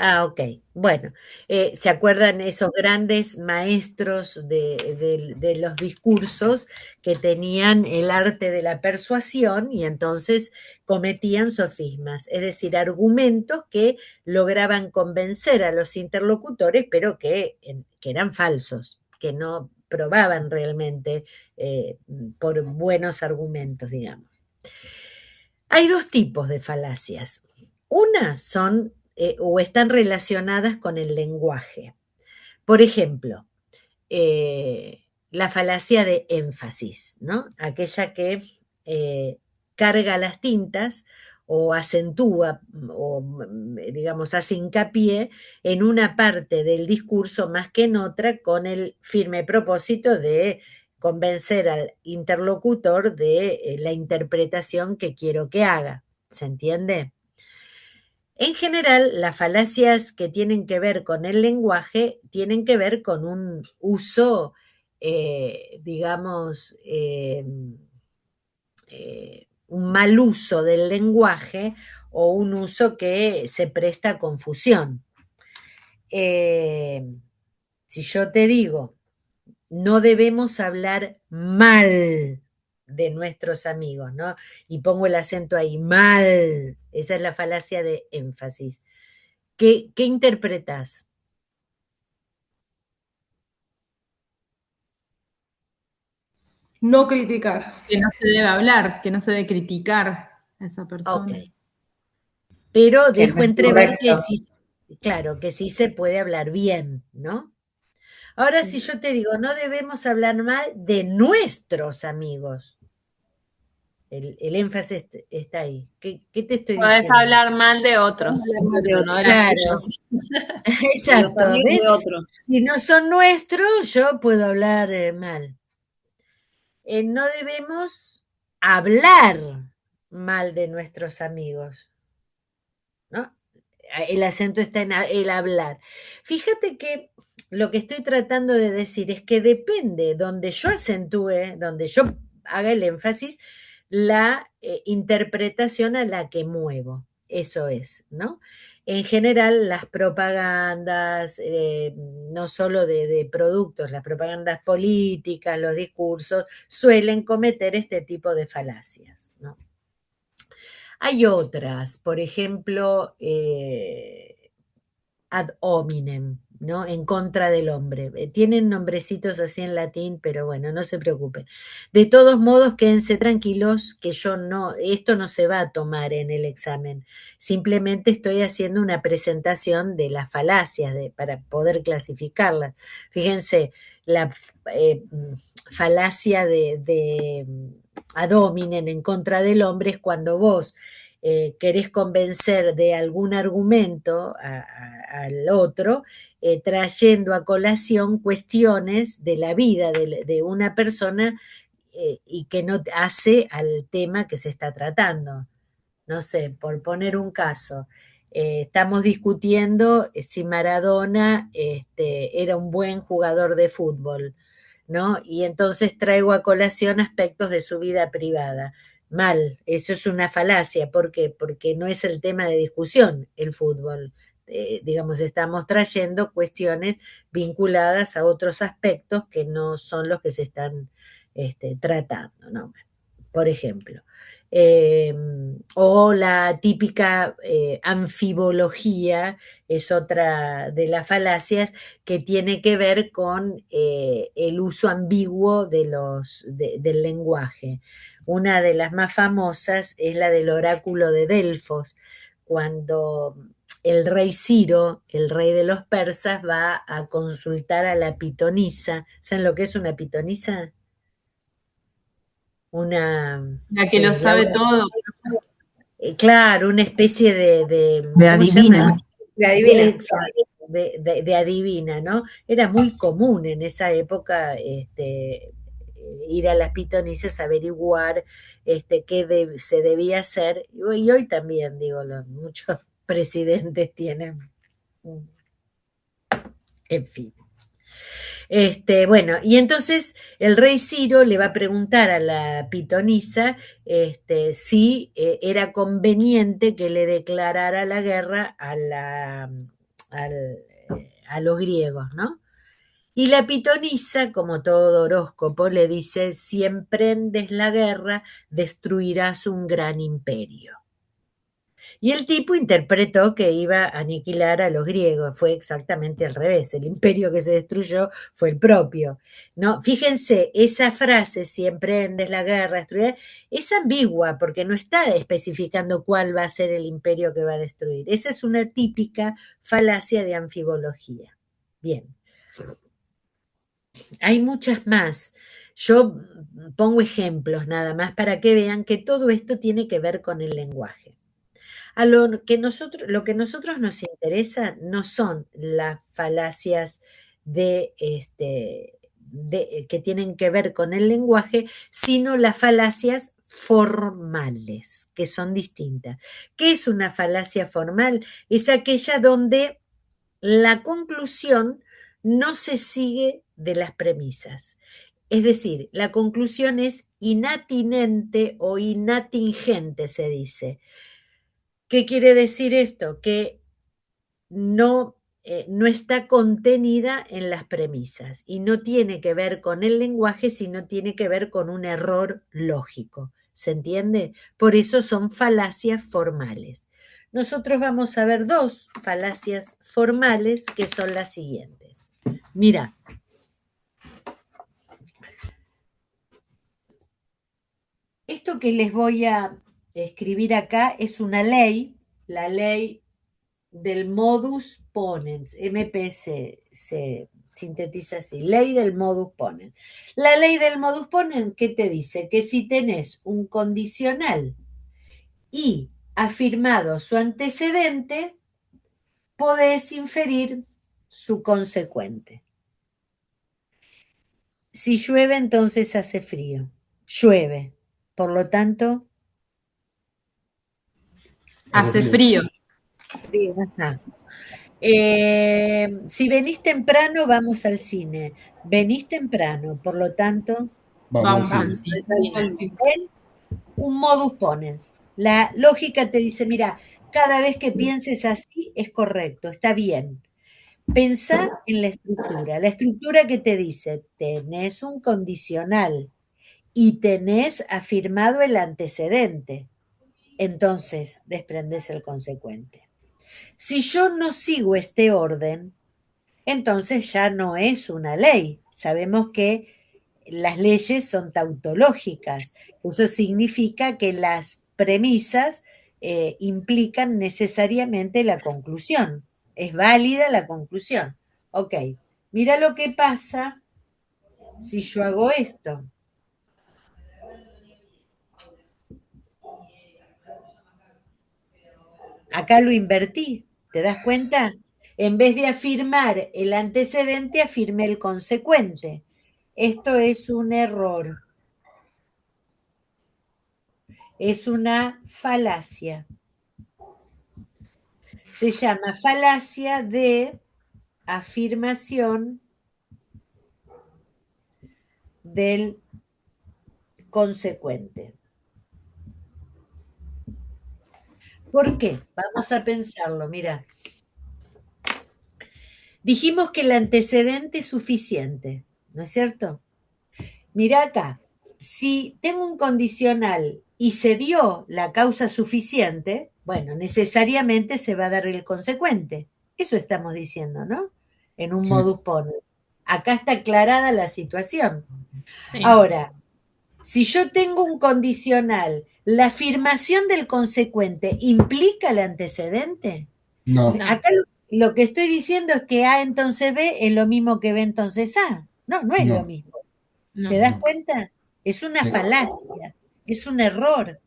Ah, ok. Bueno, ¿se acuerdan esos grandes maestros de los discursos que tenían el arte de la persuasión y entonces cometían sofismas? Es decir, argumentos que lograban convencer a los interlocutores, pero que eran falsos, que no probaban realmente por buenos argumentos, digamos. Hay dos tipos de falacias. Unas son o están relacionadas con el lenguaje. Por ejemplo, la falacia de énfasis, ¿no? Aquella que carga las tintas o acentúa o, digamos, hace hincapié en una parte del discurso más que en otra, con el firme propósito de convencer al interlocutor de la interpretación que quiero que haga. ¿Se entiende? En general, las falacias que tienen que ver con el lenguaje tienen que ver con un uso, digamos, un mal uso del lenguaje o un uso que se presta a confusión. Si yo te digo, no debemos hablar mal de nuestros amigos, ¿no? Y pongo el acento ahí, mal. Esa es la falacia de énfasis. ¿Qué interpretas? No criticar. Que no se debe hablar, que no se debe criticar a esa Ok. persona. Pero Que dejo no es entrever que correcto. sí, claro, que sí se puede hablar bien, ¿no? Ahora, si yo te digo, no debemos hablar mal de nuestros amigos, el énfasis está ahí. ¿Qué te estoy Podés diciendo? hablar mal de otros, Hablar mal de pero no de otros. los Claro, tuyos. De los exacto, amigos ¿ves? de otros. Si no son nuestros, yo puedo hablar mal. No debemos hablar mal de nuestros amigos, ¿no? El acento está en el hablar. Fíjate que lo que estoy tratando de decir es que depende donde yo acentúe, donde yo haga el énfasis, la interpretación a la que muevo. Eso es, ¿no? En general, las propagandas, no solo de productos, las propagandas políticas, los discursos, suelen cometer este tipo de falacias, ¿no? Hay otras, por ejemplo, ad hominem, ¿no? En contra del hombre. Tienen nombrecitos así en latín, pero bueno, no se preocupen. De todos modos, quédense tranquilos que esto no se va a tomar en el examen. Simplemente estoy haciendo una presentación de las falacias para poder clasificarlas. Fíjense, la falacia de ad hominem en contra del hombre es cuando vos querés convencer de algún argumento al otro, trayendo a colación cuestiones de la vida de una persona y que no hace al tema que se está tratando. No sé, por poner un caso, estamos discutiendo si Maradona era un buen jugador de fútbol, ¿no? Y entonces traigo a colación aspectos de su vida privada. Mal, eso es una falacia. ¿Por qué? Porque no es el tema de discusión el fútbol. Digamos, estamos trayendo cuestiones vinculadas a otros aspectos que no son los que se están tratando, ¿no? Por ejemplo. O la típica anfibología es otra de las falacias que tiene que ver con el uso ambiguo del lenguaje. Una de las más famosas es la del oráculo de Delfos, cuando el rey Ciro, el rey de los persas, va a consultar a la pitonisa. ¿Saben lo que es una pitonisa? La que lo sabe todo. Claro, una especie De ¿cómo se llama? adivina. De adivina. Exacto, de adivina, ¿no? Era muy común en esa época ir a las pitonisas a averiguar qué se debía hacer. Y hoy también, digo, muchos presidentes tienen, en fin. Bueno, y entonces el rey Ciro le va a preguntar a la pitonisa si era conveniente que le declarara la guerra a los griegos, ¿no? Y la pitonisa, como todo horóscopo, le dice, si emprendes la guerra, destruirás un gran imperio. Y el tipo interpretó que iba a aniquilar a los griegos. Fue exactamente al revés. El imperio que se destruyó fue el propio. ¿No? Fíjense, esa frase, si emprendes la guerra, destruir, es ambigua porque no está especificando cuál va a ser el imperio que va a destruir. Esa es una típica falacia de anfibología. Bien. Hay muchas más. Yo pongo ejemplos nada más para que vean que todo esto tiene que ver con el lenguaje. lo que nosotros nos interesa no son las falacias que tienen que ver con el lenguaje, sino las falacias formales, que son distintas. ¿Qué es una falacia formal? Es aquella donde la conclusión no se sigue de las premisas. Es decir, la conclusión es inatinente o inatingente, se dice. ¿Qué quiere decir esto? Que no está contenida en las premisas y no tiene que ver con el lenguaje, sino tiene que ver con un error lógico. ¿Se entiende? Por eso son falacias formales. Nosotros vamos a ver dos falacias formales que son las siguientes. Mira. Esto que les voy a escribir acá es una ley, la ley del modus ponens, MPS se sintetiza así, ley del modus ponens. La ley del modus ponens, ¿qué te dice? Que si tenés un condicional y afirmado su antecedente, podés inferir su consecuente. Si llueve, entonces hace frío. Llueve. Por lo tanto, Hace frío. ajá. Si venís temprano, vamos al cine. Venís temprano, por lo tanto, Vamos al al cine. cine. un modus ponens. La lógica te dice, mira, cada vez que pienses así es correcto, está bien. Pensá en la estructura. La estructura que te dice, tenés un condicional y tenés afirmado el antecedente. Entonces, desprendes el consecuente. Si yo no sigo este orden, entonces ya no es una ley. Sabemos que las leyes son tautológicas. Eso significa que las premisas implican necesariamente la conclusión. Es válida la conclusión. Ok, mira lo que pasa si yo hago esto. Acá lo invertí, ¿te das cuenta? En vez de afirmar el antecedente, afirmé el consecuente. Esto es un error. Es una falacia. Se llama falacia de afirmación del consecuente. ¿Por qué? Vamos a pensarlo, mira. Dijimos que el antecedente es suficiente, ¿no es cierto? Mira acá, si tengo un condicional y se dio la causa suficiente, bueno, necesariamente se va a dar el consecuente. Eso estamos diciendo, ¿no? En un Sí. modus ponens. Acá está aclarada la situación. Sí. Ahora, si yo tengo un condicional, ¿la afirmación del consecuente implica el antecedente? No, No. Acá lo que estoy diciendo es que A entonces B es lo mismo que B entonces A. No, no es No. lo mismo. No. ¿Te das No. cuenta? Es una Sí. falacia, es un error.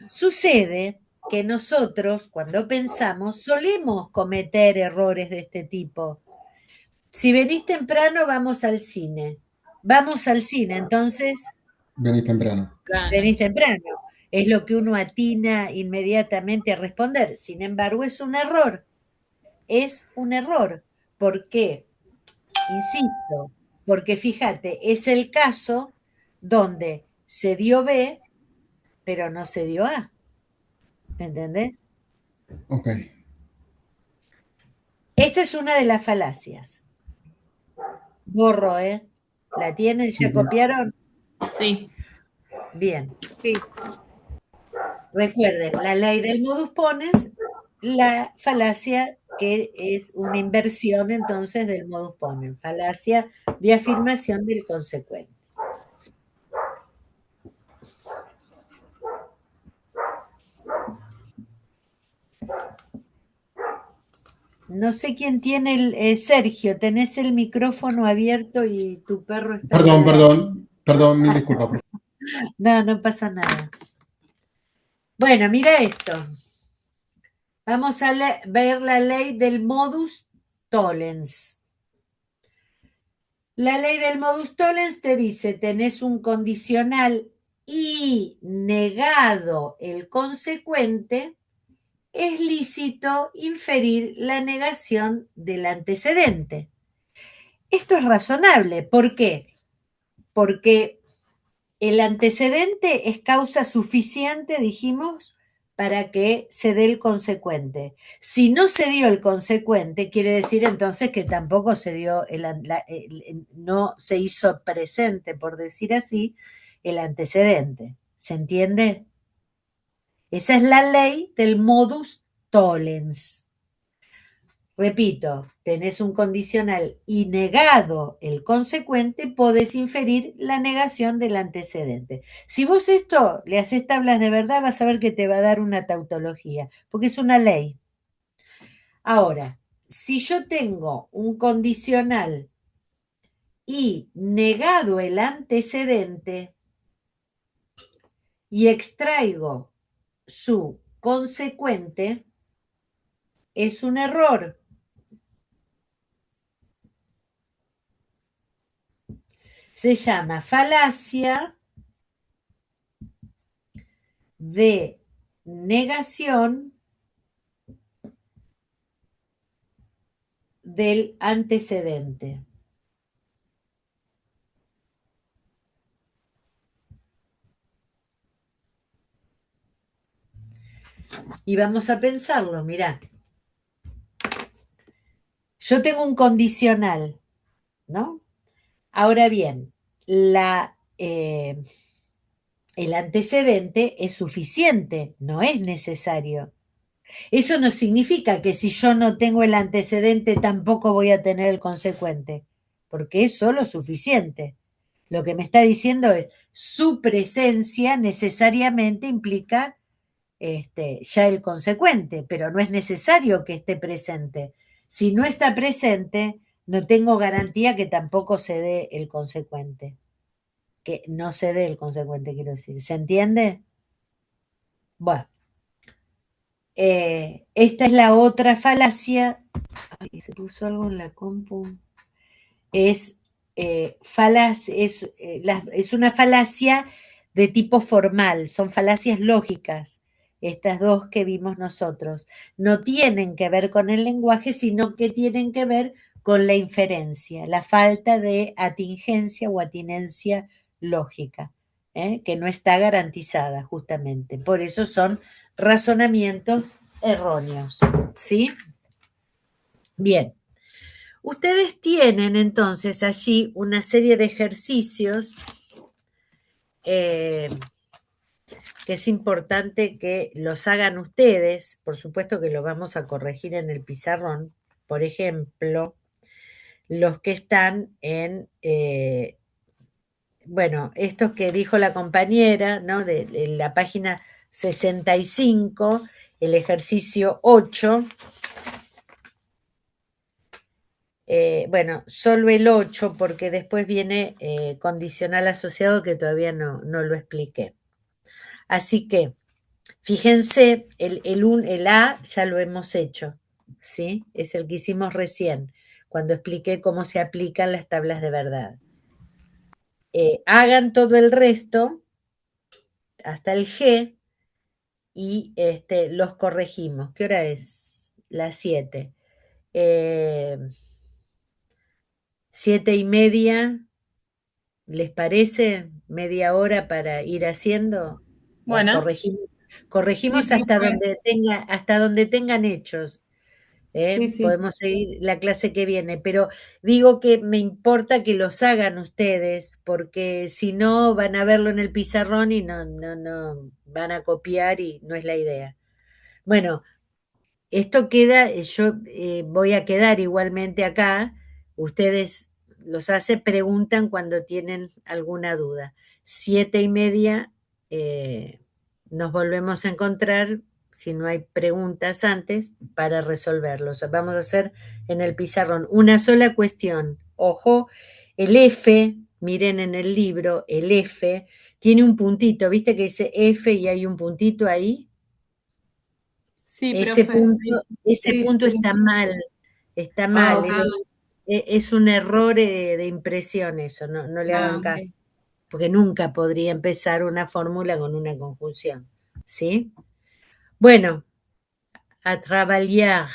Sucede que nosotros, cuando pensamos, solemos cometer errores de este tipo. Si venís temprano, vamos al cine. Vamos al cine, entonces Vení temprano. Claro. venís temprano. Es lo que uno atina inmediatamente a responder. Sin embargo, es un error. Es un error. ¿Por qué? Insisto, porque fíjate, es el caso donde se dio B, pero no se dio A. ¿Me entendés? Ok. Esta es una de las falacias. Borro, ¿eh? ¿La tienen? ¿Ya Sí. copiaron? Sí. Bien. Sí. Recuerden, la ley del modus ponens, la falacia que es una inversión entonces del modus ponens, falacia de afirmación del consecuente. No sé quién tiene Sergio, tenés el micrófono abierto y tu perro está... Perdón, mil disculpas, profe. No, no pasa nada. Bueno, mira esto. Vamos a ver la ley del modus tollens. La ley del modus tollens te dice, tenés un condicional y negado el consecuente, es lícito inferir la negación del antecedente. Esto es razonable. ¿Por qué? Porque el antecedente es causa suficiente, dijimos, para que se dé el consecuente. Si no se dio el consecuente, quiere decir entonces que tampoco se dio, no se hizo presente, por decir así, el antecedente. ¿Se entiende? Esa es la ley del modus tollens. Repito, tenés un condicional y negado el consecuente, podés inferir la negación del antecedente. Si vos esto le haces tablas de verdad, vas a ver que te va a dar una tautología, porque es una ley. Ahora, si yo tengo un condicional y negado el antecedente y extraigo su consecuente, es un error. Se llama falacia de negación del antecedente. Y vamos a pensarlo, mirá. Yo tengo un condicional, ¿no? Ahora bien, el antecedente es suficiente, no es necesario. Eso no significa que si yo no tengo el antecedente tampoco voy a tener el consecuente, porque es solo suficiente. Lo que me está diciendo es, su presencia necesariamente implica ya el consecuente, pero no es necesario que esté presente. Si no está presente, no tengo garantía que tampoco se dé el consecuente. Que no se dé el consecuente, quiero decir. ¿Se entiende? Bueno. Esta es la otra falacia. Ay, se puso algo en la compu. Es una falacia de tipo formal, son falacias lógicas, estas dos que vimos nosotros. No tienen que ver con el lenguaje, sino que tienen que ver con la inferencia, la falta de atingencia o atinencia lógica, que no está garantizada justamente. Por eso son razonamientos erróneos, ¿sí? Bien. Ustedes tienen entonces allí una serie de ejercicios que es importante que los hagan ustedes. Por supuesto que lo vamos a corregir en el pizarrón. Por ejemplo, los que están en, bueno, estos que dijo la compañera, ¿no? De la página 65, el ejercicio 8. Bueno, solo el 8 porque después viene condicional asociado que todavía no lo expliqué. Así que, fíjense, el A ya lo hemos hecho, ¿sí? Es el que hicimos recién, cuando expliqué cómo se aplican las tablas de verdad. Hagan todo el resto, hasta el G, y los corregimos. ¿Qué hora es? Las 7. 7:30, ¿les parece? Media hora para ir haciendo. Bueno. Corregimos Sí, hasta donde tengan hechos. Sí. Podemos seguir la clase que viene, pero digo que me importa que los hagan ustedes, porque si no van a verlo en el pizarrón y no van a copiar y no es la idea. Bueno, esto queda, yo voy a quedar igualmente acá, ustedes los preguntan cuando tienen alguna duda. 7:30 nos volvemos a encontrar, si no hay preguntas antes, para resolverlos. Vamos a hacer en el pizarrón una sola cuestión. Ojo, el F, miren en el libro, el F tiene un puntito, ¿viste que dice F y hay un puntito ahí? Sí, Ese profe. Sí, punto sí. está mal, está Ah, mal, ok. es un error de impresión eso, no le Ah, hagan ok. caso, porque nunca podría empezar una fórmula con una conjunción, ¿sí? Bueno, a trabajar.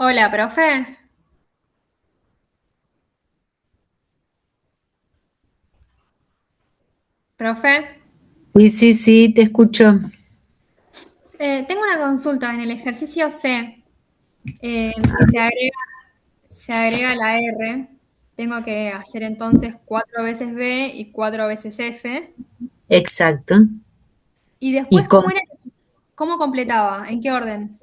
Hola, profe. Profe, Sí, te escucho. tengo una consulta. En el ejercicio C, que se agrega la R, tengo que hacer entonces 4 veces B y 4 veces F. Exacto. Y Y, después, com- ¿cómo completaba? ¿En qué orden?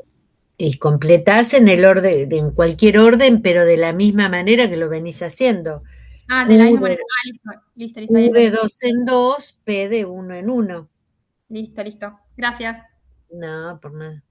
y completás en el orden, en cualquier orden, pero de la misma manera que lo venís haciendo. Ah, de la Q misma manera. de, Ah, listo, ahí Q de entendí. 2 en 2, P de 1 en 1. Listo. Gracias. No, por nada.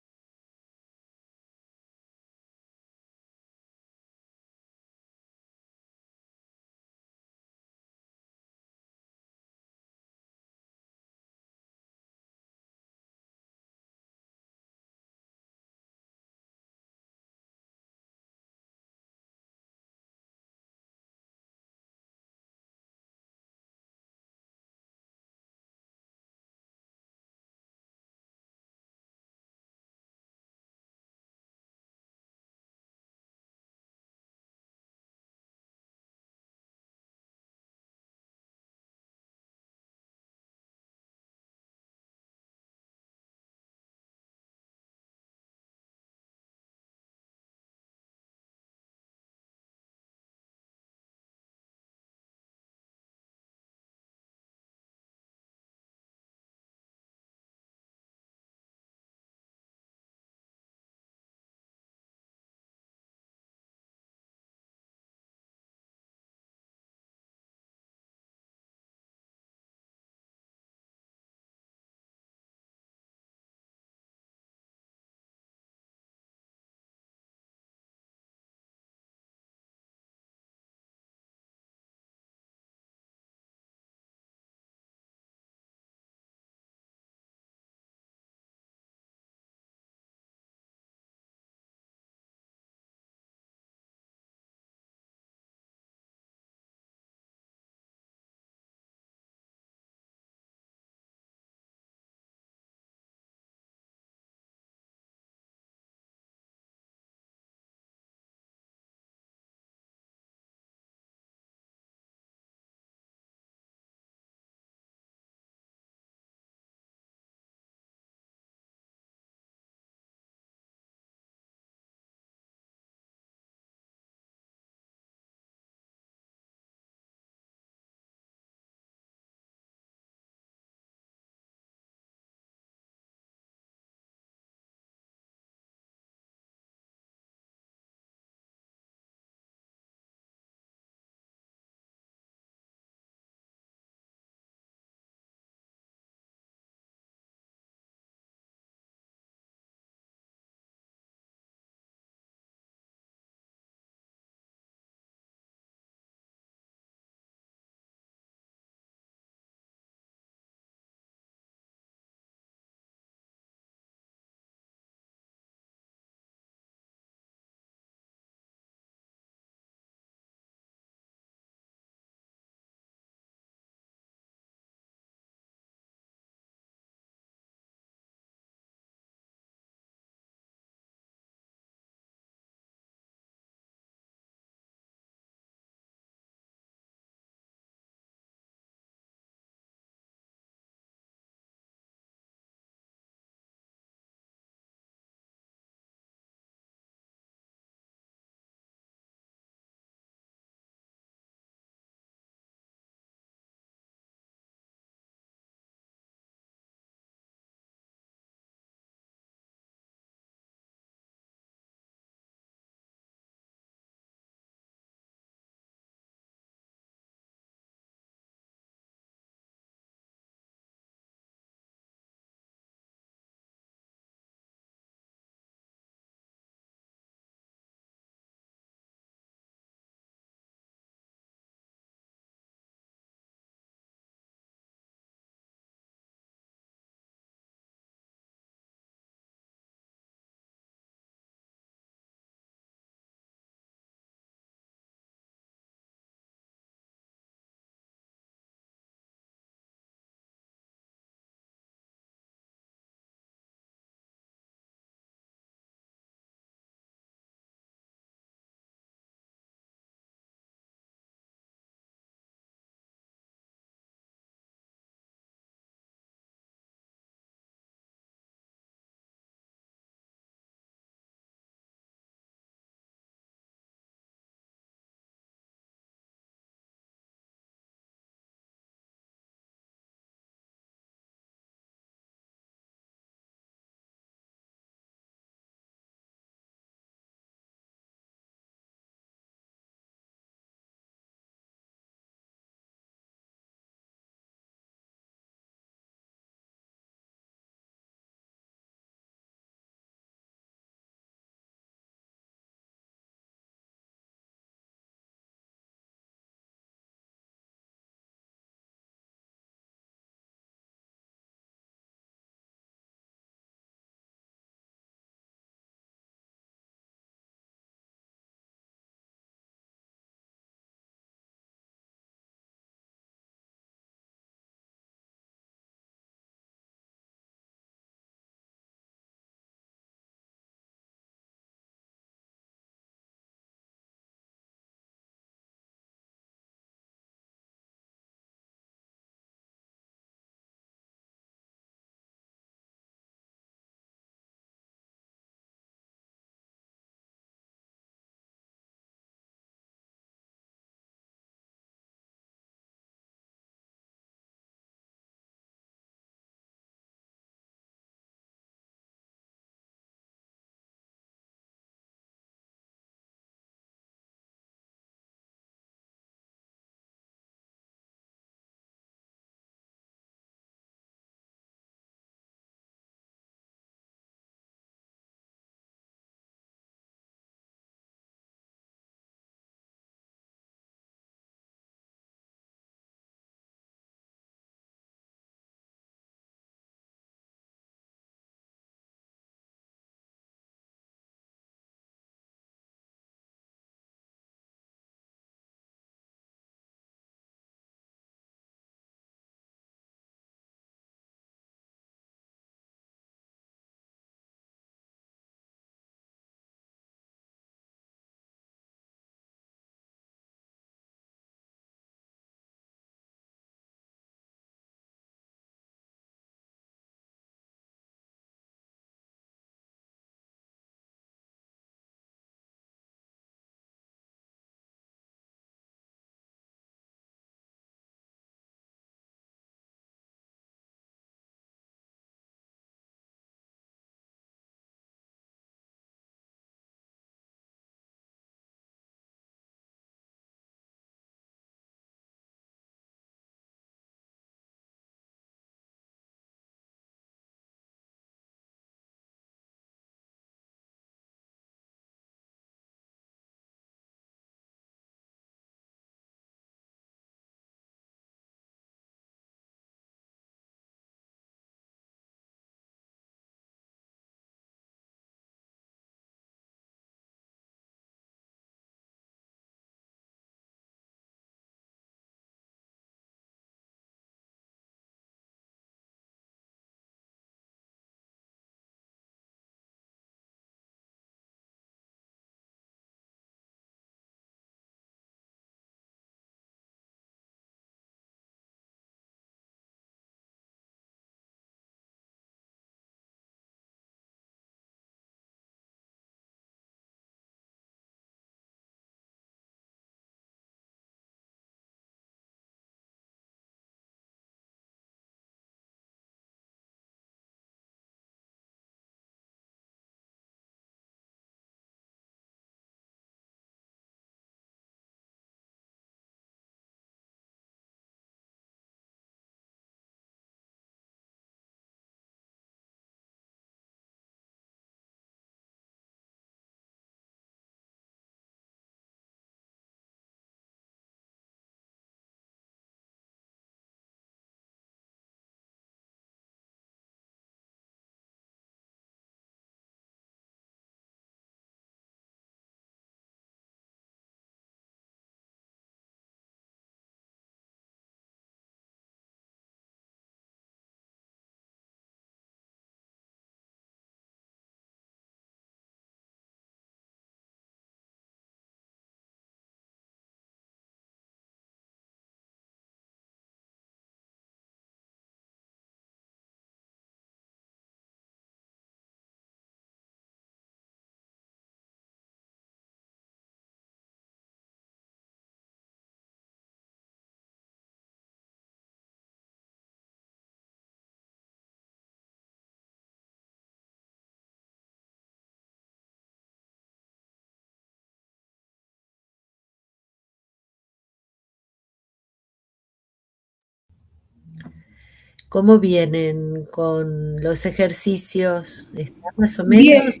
¿Cómo vienen con los ejercicios? ¿Están más o Bien, menos?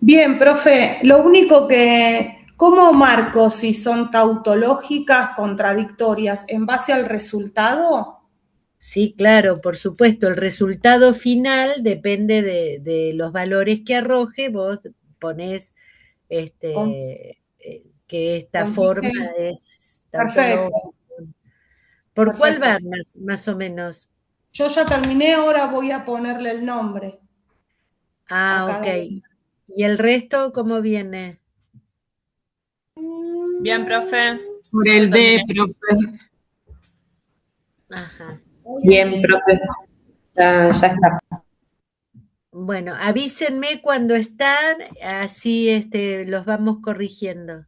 bien, profe. Lo único que, ¿cómo marco si son tautológicas, contradictorias, en base al resultado? Sí, claro, por supuesto. El resultado final depende de los valores que arroje. Vos ponés Con, que esta forma consiste, es tautológica. perfecto, ¿Por cuál perfecto. van más o menos? Yo ya terminé, ahora voy a ponerle el nombre a Ah, ok. cada uno. ¿Y el resto cómo viene? Bien, profe. Por Ya el D, terminé. profe. Ajá. Bien, profe. Ya está. Bueno, avísenme cuando están, así los vamos corrigiendo.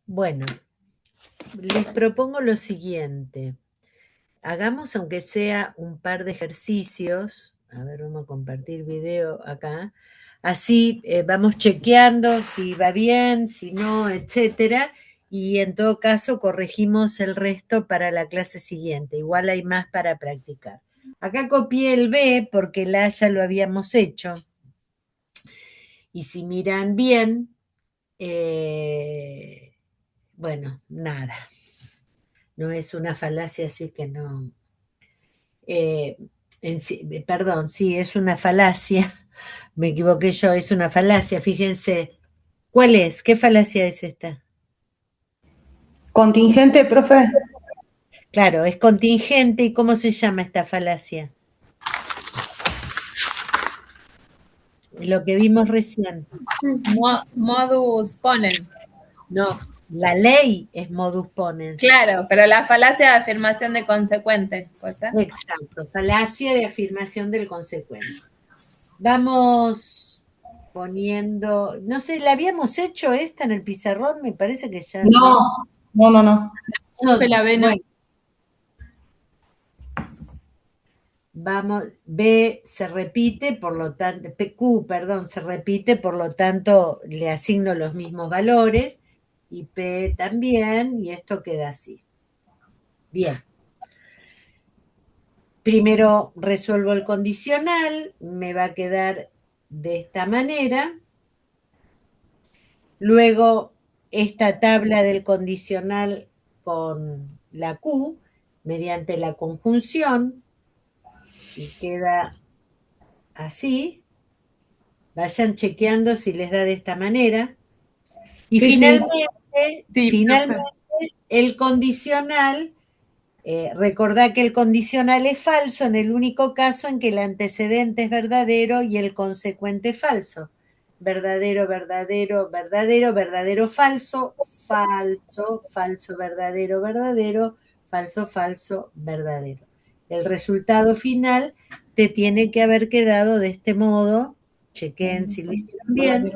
Bueno, les propongo lo siguiente. Hagamos aunque sea un par de ejercicios. A ver, vamos a compartir video acá. Así vamos chequeando si va bien, si no, etcétera. Y en todo caso corregimos el resto para la clase siguiente. Igual hay más para practicar. Acá copié el B porque el A ya lo habíamos hecho. Y si miran bien, bueno, nada. No es una falacia, así que no. Perdón, sí, es una falacia. Me equivoqué yo, es una falacia. Fíjense, ¿cuál es? ¿Qué falacia es esta? Contingente, profe. Claro, es contingente. ¿Y cómo se llama esta falacia? Lo que vimos recién. Modus ponens. No, la ley es modus ponens. Claro, pero la falacia de afirmación de consecuente, ¿puede ser? Exacto, falacia de afirmación del consecuente. Vamos poniendo, no sé, ¿la habíamos hecho esta en el pizarrón? Me parece que ya No. Profe, la B no. Bueno. Vamos, B se repite, por lo tanto, Q, perdón, se repite, por lo tanto le asigno los mismos valores, y P también, y esto queda así. Bien. Primero resuelvo el condicional, me va a quedar de esta manera. Luego, esta tabla del condicional con la Q, mediante la conjunción, y queda así. Vayan chequeando si les da de esta manera. Y Sí, finalmente, el condicional, recordá que el condicional es falso en el único caso en que el antecedente es verdadero y el consecuente es falso. Verdadero, verdadero, verdadero, verdadero, falso, falso, falso, verdadero, verdadero, falso, falso, verdadero. El resultado final te tiene que haber quedado de este modo. Chequen si lo hicieron bien.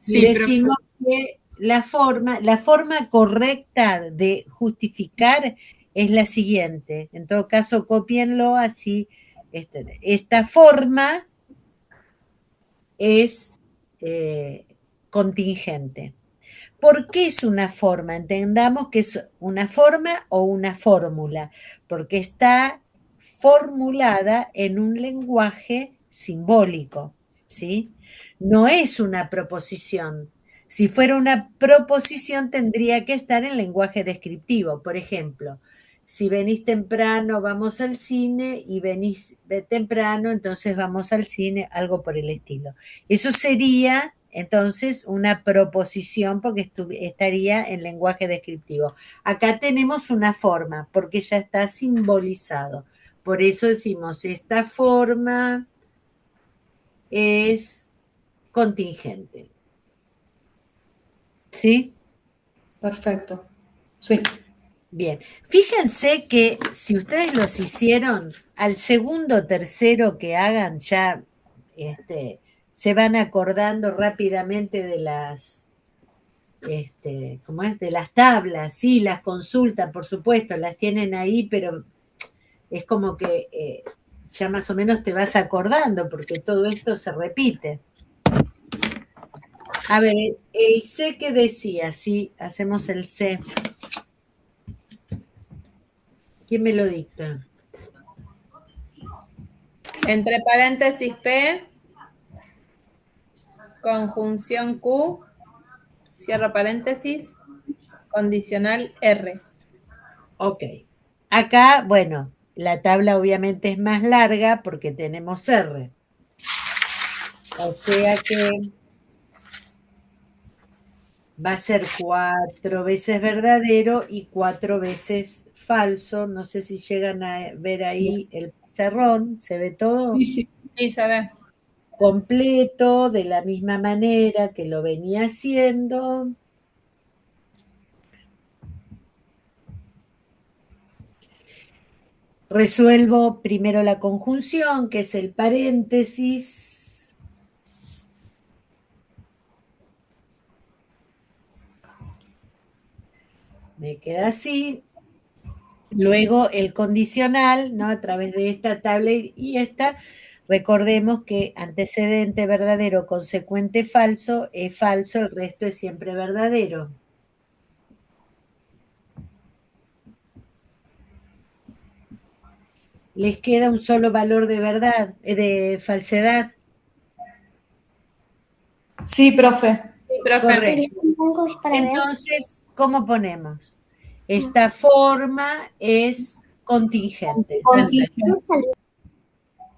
Sí, Y decimos que la forma correcta de justificar es la siguiente. En todo caso, cópienlo así. Esta forma es contingente. ¿Por qué es una forma? Entendamos que es una forma o una fórmula, porque está formulada en un lenguaje simbólico, ¿sí? No es una proposición. Si fuera una proposición tendría que estar en lenguaje descriptivo. Por ejemplo, si venís temprano vamos al cine y venís temprano, entonces vamos al cine, algo por el estilo. Eso sería entonces una proposición porque estaría en lenguaje descriptivo. Acá tenemos una forma porque ya está simbolizado. Por eso decimos, esta forma es contingente. ¿Sí? Perfecto. Sí. Bien. Fíjense que si ustedes los hicieron, al segundo o tercero que hagan ya se van acordando rápidamente de las ¿cómo es? De las tablas, sí, las consultan, por supuesto, las tienen ahí, pero es como que ya más o menos te vas acordando, porque todo esto se repite. A ver, el C que decía, sí, hacemos el C. ¿Quién me lo dicta? Entre paréntesis P, conjunción Q, cierro paréntesis, condicional R. Ok. Acá, bueno, la tabla obviamente es más larga porque tenemos R. O sea que va a ser 4 veces verdadero y 4 veces falso. No sé si llegan a ver ahí el pizarrón. ¿Se ve todo? Sí, se ve. Completo, de la misma manera que lo venía haciendo. Resuelvo primero la conjunción, que es el paréntesis. Me queda así. Luego el condicional, ¿no? A través de esta tabla y esta, recordemos que antecedente verdadero, consecuente falso, es falso, el resto es siempre verdadero. Les queda un solo valor de verdad, de falsedad. Sí, profe. Sí, profe. Correcto. Entonces, ¿cómo ponemos? Esta forma es contingente. Contingente.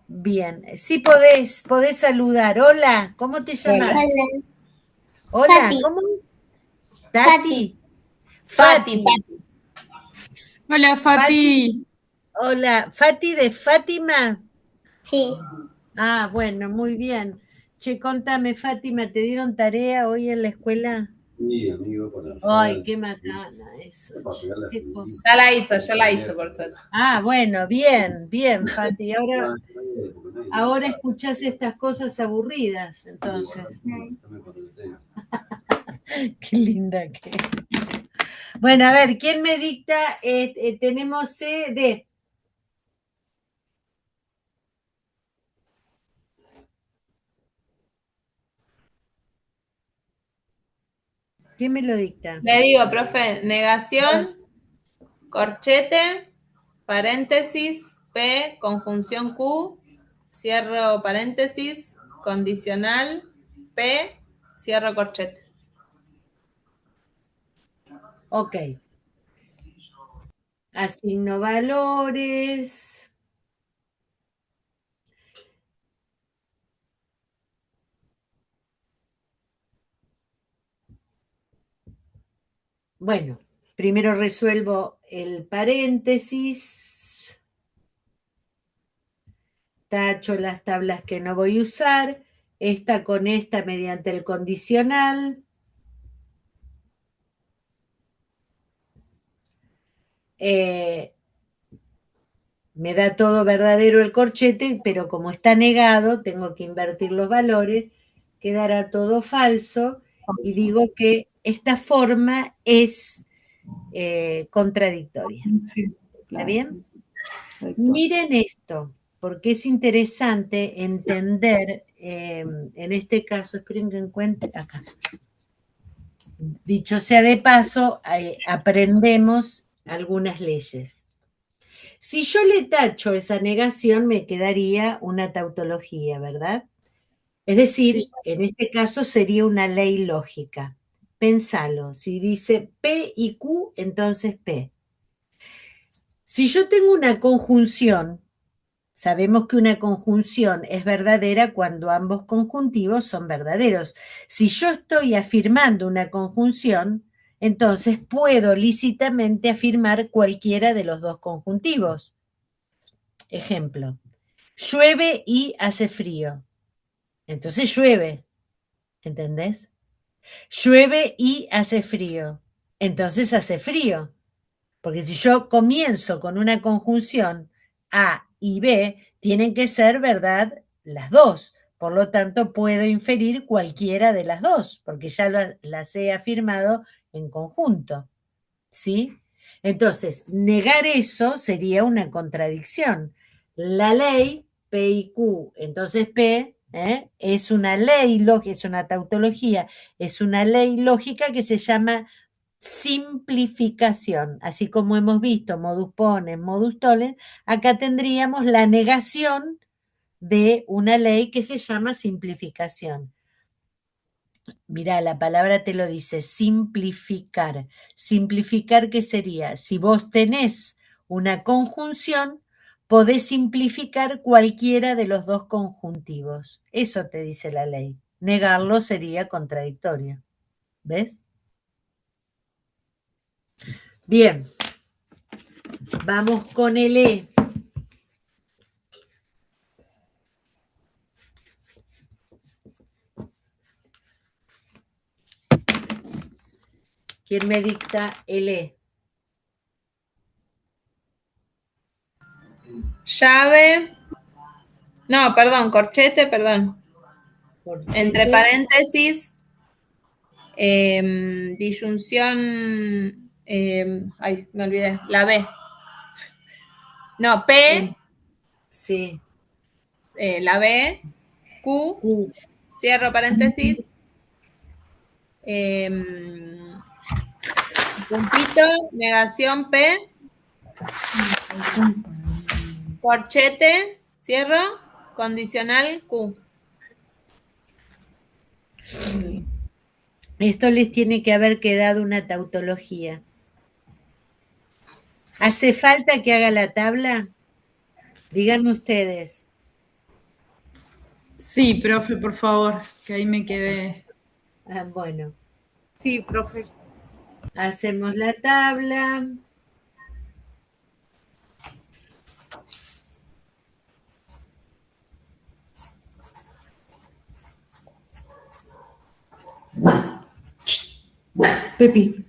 Bien, sí podés saludar. Hola, ¿cómo te llamas? Hola, Fati. ¿cómo? Tati. Fati. Hola, Fati. Hola, Fati de Fátima. Sí. Ah, bueno, muy bien. Che, contame, Fátima, ¿te dieron tarea hoy en la escuela? Sí, amigo, para Ay, qué macana eso. Qué cosa. Ya la hizo, por suerte. Ah, bueno, bien, Fati. Ahora escuchás estas cosas aburridas, entonces. Qué linda que es. Bueno, a ver, ¿quién me dicta? Tenemos C, D. ¿Quién me lo dicta? Le digo, profe, negación, corchete, paréntesis, P, conjunción Q, cierro paréntesis, condicional, P, cierro corchete. Ok. Asigno valores. Bueno, primero resuelvo el paréntesis. Tacho las tablas que no voy a usar. Esta con esta mediante el condicional. Me da todo verdadero el corchete, pero como está negado, tengo que invertir los valores, quedará todo falso, y digo que esta forma es contradictoria. Sí, ¿Está bien? Miren esto, porque es interesante entender, en este caso, esperen que encuentre acá. Dicho sea de paso, aprendemos algunas leyes. Si yo le tacho esa negación, me quedaría una tautología, ¿verdad? Es decir, Sí. en este caso sería una ley lógica. Pensalo, si dice P y Q, entonces P. Si yo tengo una conjunción, sabemos que una conjunción es verdadera cuando ambos conjuntivos son verdaderos. Si yo estoy afirmando una conjunción, entonces puedo lícitamente afirmar cualquiera de los dos conjuntivos. Ejemplo, llueve y hace frío. Entonces llueve, ¿entendés? Llueve y hace frío. Entonces hace frío. Porque si yo comienzo con una conjunción A y B, tienen que ser, ¿verdad?, las dos. Por lo tanto, puedo inferir cualquiera de las dos, porque ya las he afirmado en conjunto. ¿Sí? Entonces, negar eso sería una contradicción. La ley, P y Q, entonces P, es una ley lógica, es una tautología, es una ley lógica que se llama simplificación. Así como hemos visto modus ponens, modus tollens, acá tendríamos la negación de una ley que se llama simplificación. Mirá, la palabra te lo dice, simplificar. ¿Simplificar qué sería? Si vos tenés una conjunción, podés simplificar cualquiera de los dos conjuntivos. Eso te dice la ley. Negarlo sería contradictorio. ¿Ves? Bien. Vamos con el E. ¿Quién me dicta el E? Llave. No, perdón, corchete, perdón. Corchete. Entre paréntesis, disyunción Ay, me olvidé. La B. No, P, Sí. La B, Q, Q. cierro paréntesis, puntito, negación P, corchete, cierro, condicional Q. Esto les tiene que haber quedado una tautología. ¿Hace falta que haga la tabla? Díganme ustedes. Sí, profe, por favor, que ahí me quedé. Bueno. Sí, profe. Hacemos la tabla. Pepi.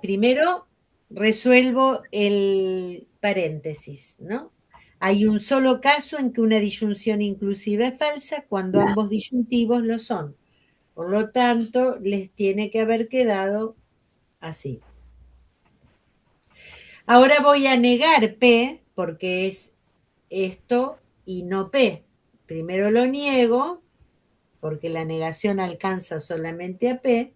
Primero resuelvo el paréntesis, ¿no? Hay un solo caso en que una disyunción inclusiva es falsa cuando ambos disyuntivos lo son. Por lo tanto, les tiene que haber quedado así. Ahora voy a negar P porque es esto y no P. Primero lo niego porque la negación alcanza solamente a P.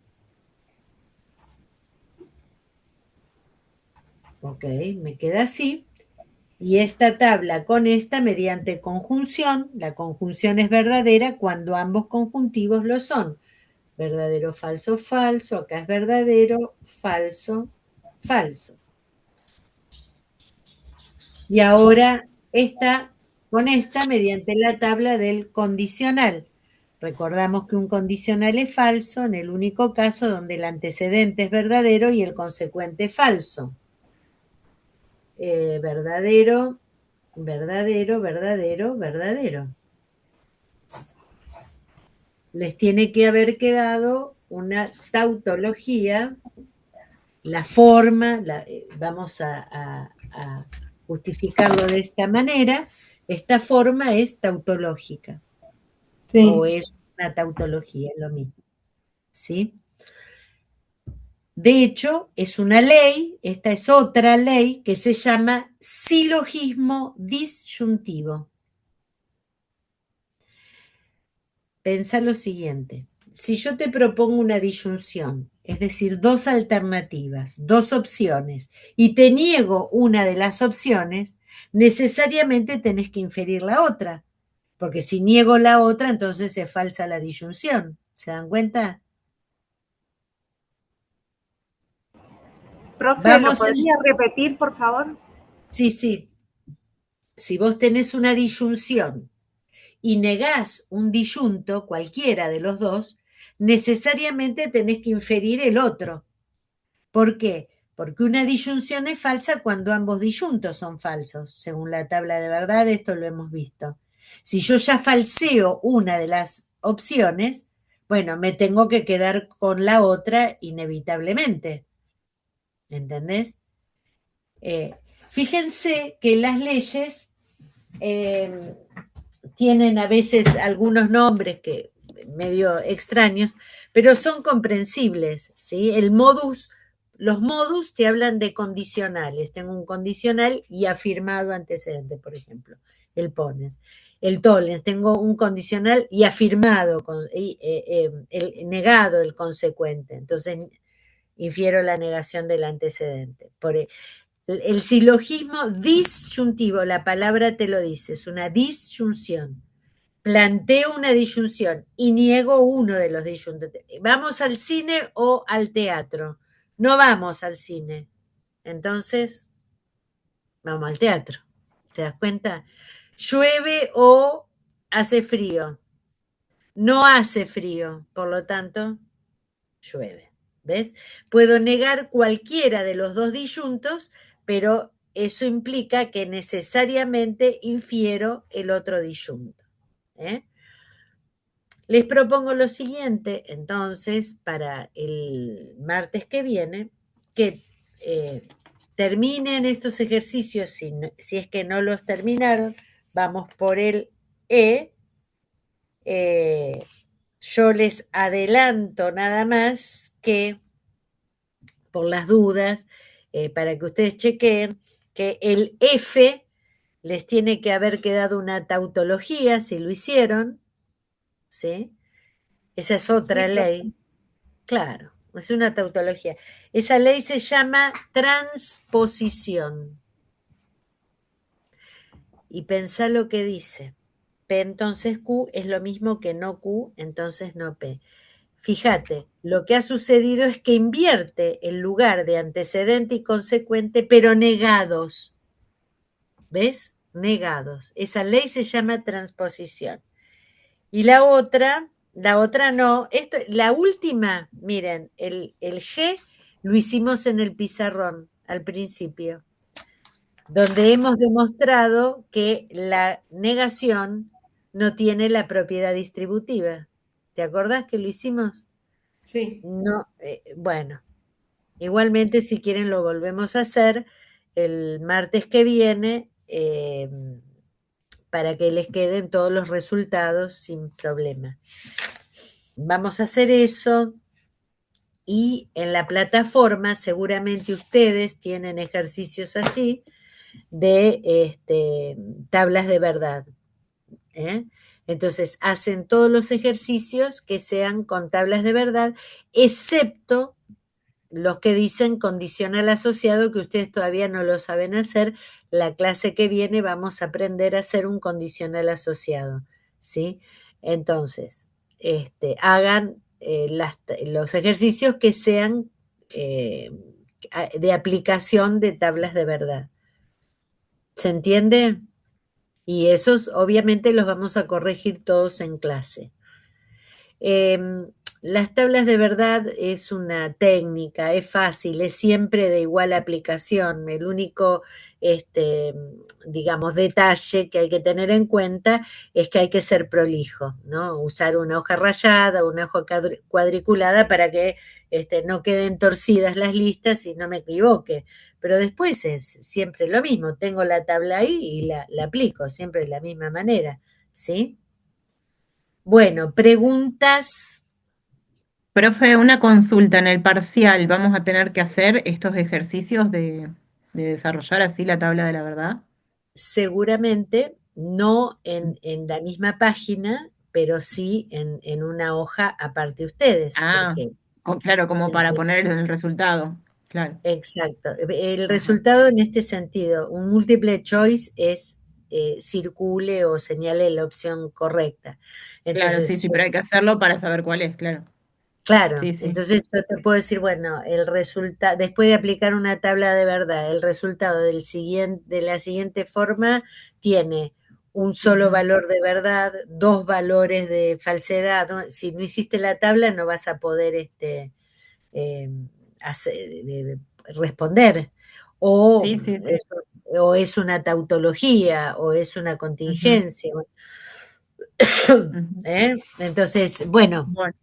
Ok, me queda así. Y esta tabla con esta mediante conjunción, la conjunción es verdadera cuando ambos conjuntivos lo son. Verdadero, falso, falso, acá es verdadero, falso, falso. Y ahora con esta mediante la tabla del condicional. Recordamos que un condicional es falso en el único caso donde el antecedente es verdadero y el consecuente es falso. Verdadero, verdadero, verdadero, verdadero. Les tiene que haber quedado una tautología, la forma, vamos a justificarlo de esta manera, esta forma es tautológica. Sí. O es una tautología, es lo mismo. ¿Sí? De hecho, es una ley, esta es otra ley que se llama silogismo disyuntivo. Pensa lo siguiente, si yo te propongo una disyunción, es decir, dos alternativas, dos opciones, y te niego una de las opciones, necesariamente tenés que inferir la otra, porque si niego la otra, entonces es falsa la disyunción. ¿Se dan cuenta? Profe, ¿lo podría repetir, por favor? Sí, sí. Si vos tenés una disyunción y negás un disyunto, cualquiera de los dos, necesariamente tenés que inferir el otro. ¿Por qué? Porque una disyunción es falsa cuando ambos disyuntos son falsos. Según la tabla de verdad, esto lo hemos visto. Si yo ya falseo una de las opciones, bueno, me tengo que quedar con la otra inevitablemente. ¿Entendés? Fíjense que las leyes tienen a veces algunos nombres que medio extraños, pero son comprensibles, ¿sí? Los modus te hablan de condicionales. Tengo un condicional y afirmado antecedente, por ejemplo, el pones. El tollens, tengo un condicional y afirmado, el negado, el consecuente. Entonces, infiero la negación del antecedente. El silogismo disyuntivo, la palabra te lo dice, es una disyunción. Planteo una disyunción y niego uno de los disyuntos. ¿Vamos al cine o al teatro? No vamos al cine. Entonces, vamos al teatro. ¿Te das cuenta? Llueve o hace frío. No hace frío, por lo tanto, llueve. ¿Ves? Puedo negar cualquiera de los dos disyuntos, pero eso implica que necesariamente infiero el otro disyunto. Les propongo lo siguiente, entonces, para el martes que viene, que terminen estos ejercicios, si es que no los terminaron, vamos por el E. Yo les adelanto nada más que por las dudas, para que ustedes chequeen, que el F les tiene que haber quedado una tautología, si lo hicieron, ¿sí? Esa es otra Sí, ley. Claro, es una tautología. Esa ley se llama transposición. Y pensá lo que dice. P entonces Q es lo mismo que no Q, entonces no P. Fíjate, lo que ha sucedido es que invierte el lugar de antecedente y consecuente, pero negados. ¿Ves? Negados. Esa ley se llama transposición. Y la otra no. La última, miren, el G lo hicimos en el pizarrón al principio, donde hemos demostrado que la negación no tiene la propiedad distributiva. ¿Te acordás que lo hicimos? Sí. No, bueno, igualmente si quieren lo volvemos a hacer el martes que viene para que les queden todos los resultados sin problema. Vamos a hacer eso y en la plataforma seguramente ustedes tienen ejercicios allí de tablas de verdad. Entonces hacen todos los ejercicios que sean con tablas de verdad, excepto los que dicen condicional asociado, que ustedes todavía no lo saben hacer. La clase que viene vamos a aprender a hacer un condicional asociado, ¿sí? Entonces, hagan los ejercicios que sean de aplicación de tablas de verdad. ¿Se entiende? Y esos obviamente los vamos a corregir todos en clase. Las tablas de verdad es una técnica, es fácil, es siempre de igual aplicación. El único, digamos, detalle que hay que tener en cuenta es que hay que ser prolijo, ¿no? Usar una hoja rayada, una hoja cuadriculada para que no queden torcidas las listas y no me equivoque. Pero después es siempre lo mismo, tengo la tabla ahí y la aplico siempre de la misma manera, ¿sí? Bueno, preguntas. Profe, una consulta. En el parcial vamos a tener que hacer estos ejercicios de desarrollar así la tabla de la verdad. Seguramente no en la misma página, pero sí en una hoja aparte de ustedes, Ah, porque claro, como para poner en el resultado. Claro. exacto. El Ajá. resultado en este sentido, un múltiple choice es circule o señale la opción correcta. Claro, sí, Entonces, sí, pero hay que hacerlo para saber cuál es, claro. claro, Sí, sí. entonces yo te puedo decir, bueno, el resultado, después de aplicar una tabla de verdad, el resultado de la siguiente forma tiene un solo Ujú. valor de verdad, dos valores de falsedad, ¿no? Si no hiciste la tabla no vas a poder eh, responder. O Sí, sí, sí. o es una tautología, o es una Ujú, contingencia. ujú. Entonces, bueno. Bueno,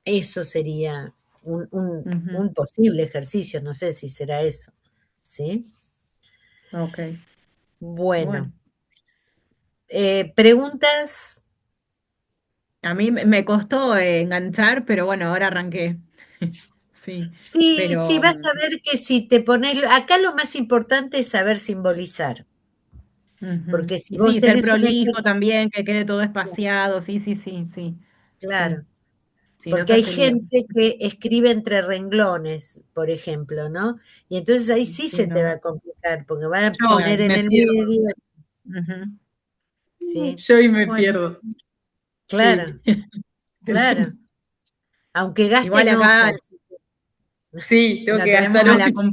Eso sería ujú. un posible ejercicio, no sé si será eso, ¿sí? Ok. Bueno, Bueno, preguntas. a mí me costó enganchar, pero bueno, ahora arranqué. Sí, Sí, sí, pero vas a ver que si te pones, acá lo más importante es saber simbolizar, ujú. porque si Y vos sí, ser tenés un prolijo ejercicio, también, que quede todo espaciado, sí, sí, sí, sí, sí, claro, sí, no porque se hay hace lío. gente que escribe entre renglones, por ejemplo, ¿no? Y entonces ahí sí Sí, se te va no, a complicar, porque van a Yo poner claro. en me el pierdo. medio, Ujú. sí, Yo y me Bueno, pierdo. Sí, claro, claro, aunque igual gasten acá ojos. sí, tengo la que tenemos gastar a hoy.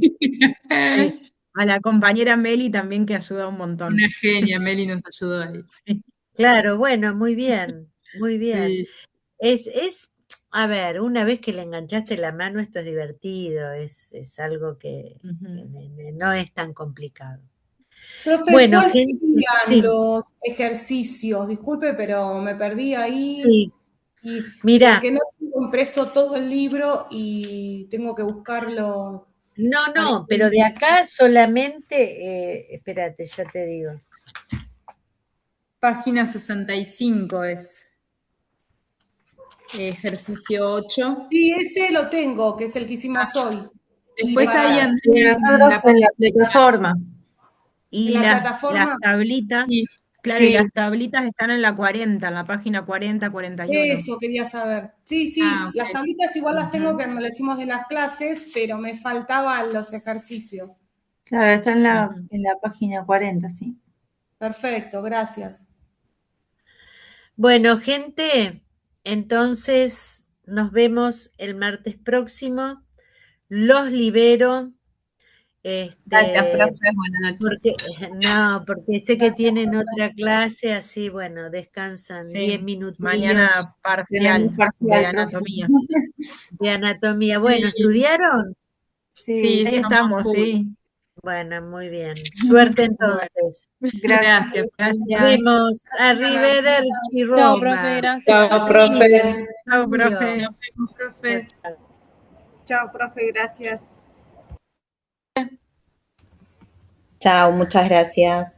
sí, a la compañera Meli también que ayuda un montón. Una genia, Meli nos ayudó ahí. Sí. Claro, bueno, muy bien, muy bien. Sí. A ver, una vez que le enganchaste la mano, esto es divertido, es algo que Ujú. no es tan complicado. Profe, Bueno, ¿cuáles gente, serían sí, los ejercicios? Disculpe, pero me perdí ahí sí, y mira, porque no tengo impreso todo el libro y tengo que buscarlo para no, pero de imprimir. acá solamente, espérate, ya te digo. Página 65 es ejercicio 8. Sí, ese lo tengo, que es el que hicimos hoy. Después para- ahí y nosotros en la plataforma. Y ¿En la las plataforma? tablitas, Sí. claro, y Sí. las tablitas están en la 40, en la página 40, 41. Eso quería saber. Sí, sí, Ah, ok. las tablitas igual las tengo Ujú. que me las hicimos de las clases, pero me faltaban los ejercicios. Claro, está en Ujú. la página 40, sí. Perfecto, gracias. Bueno, gente, entonces nos vemos el martes próximo. Los libero. Gracias, Este, profe. Buenas noches. porque sé que Gracias, tienen profe. otra clase, así bueno, descansan 10 Sí, minutillos mañana Tenemos parcial de parcial, profe. anatomía. de anatomía. Bueno, Sí, ¿estudiaron? sí, Ahí estamos estamos, full. sí. Bueno, muy bien. Suerte Bueno, entonces. Gracias. Gracias. Nos gracias. vemos. Arrivederci, Chao, profe, Roma. gracias. Chao, profe. Chao, profe. Adiós. Nos vemos, profe. Chao, profe, gracias. Chao, muchas gracias.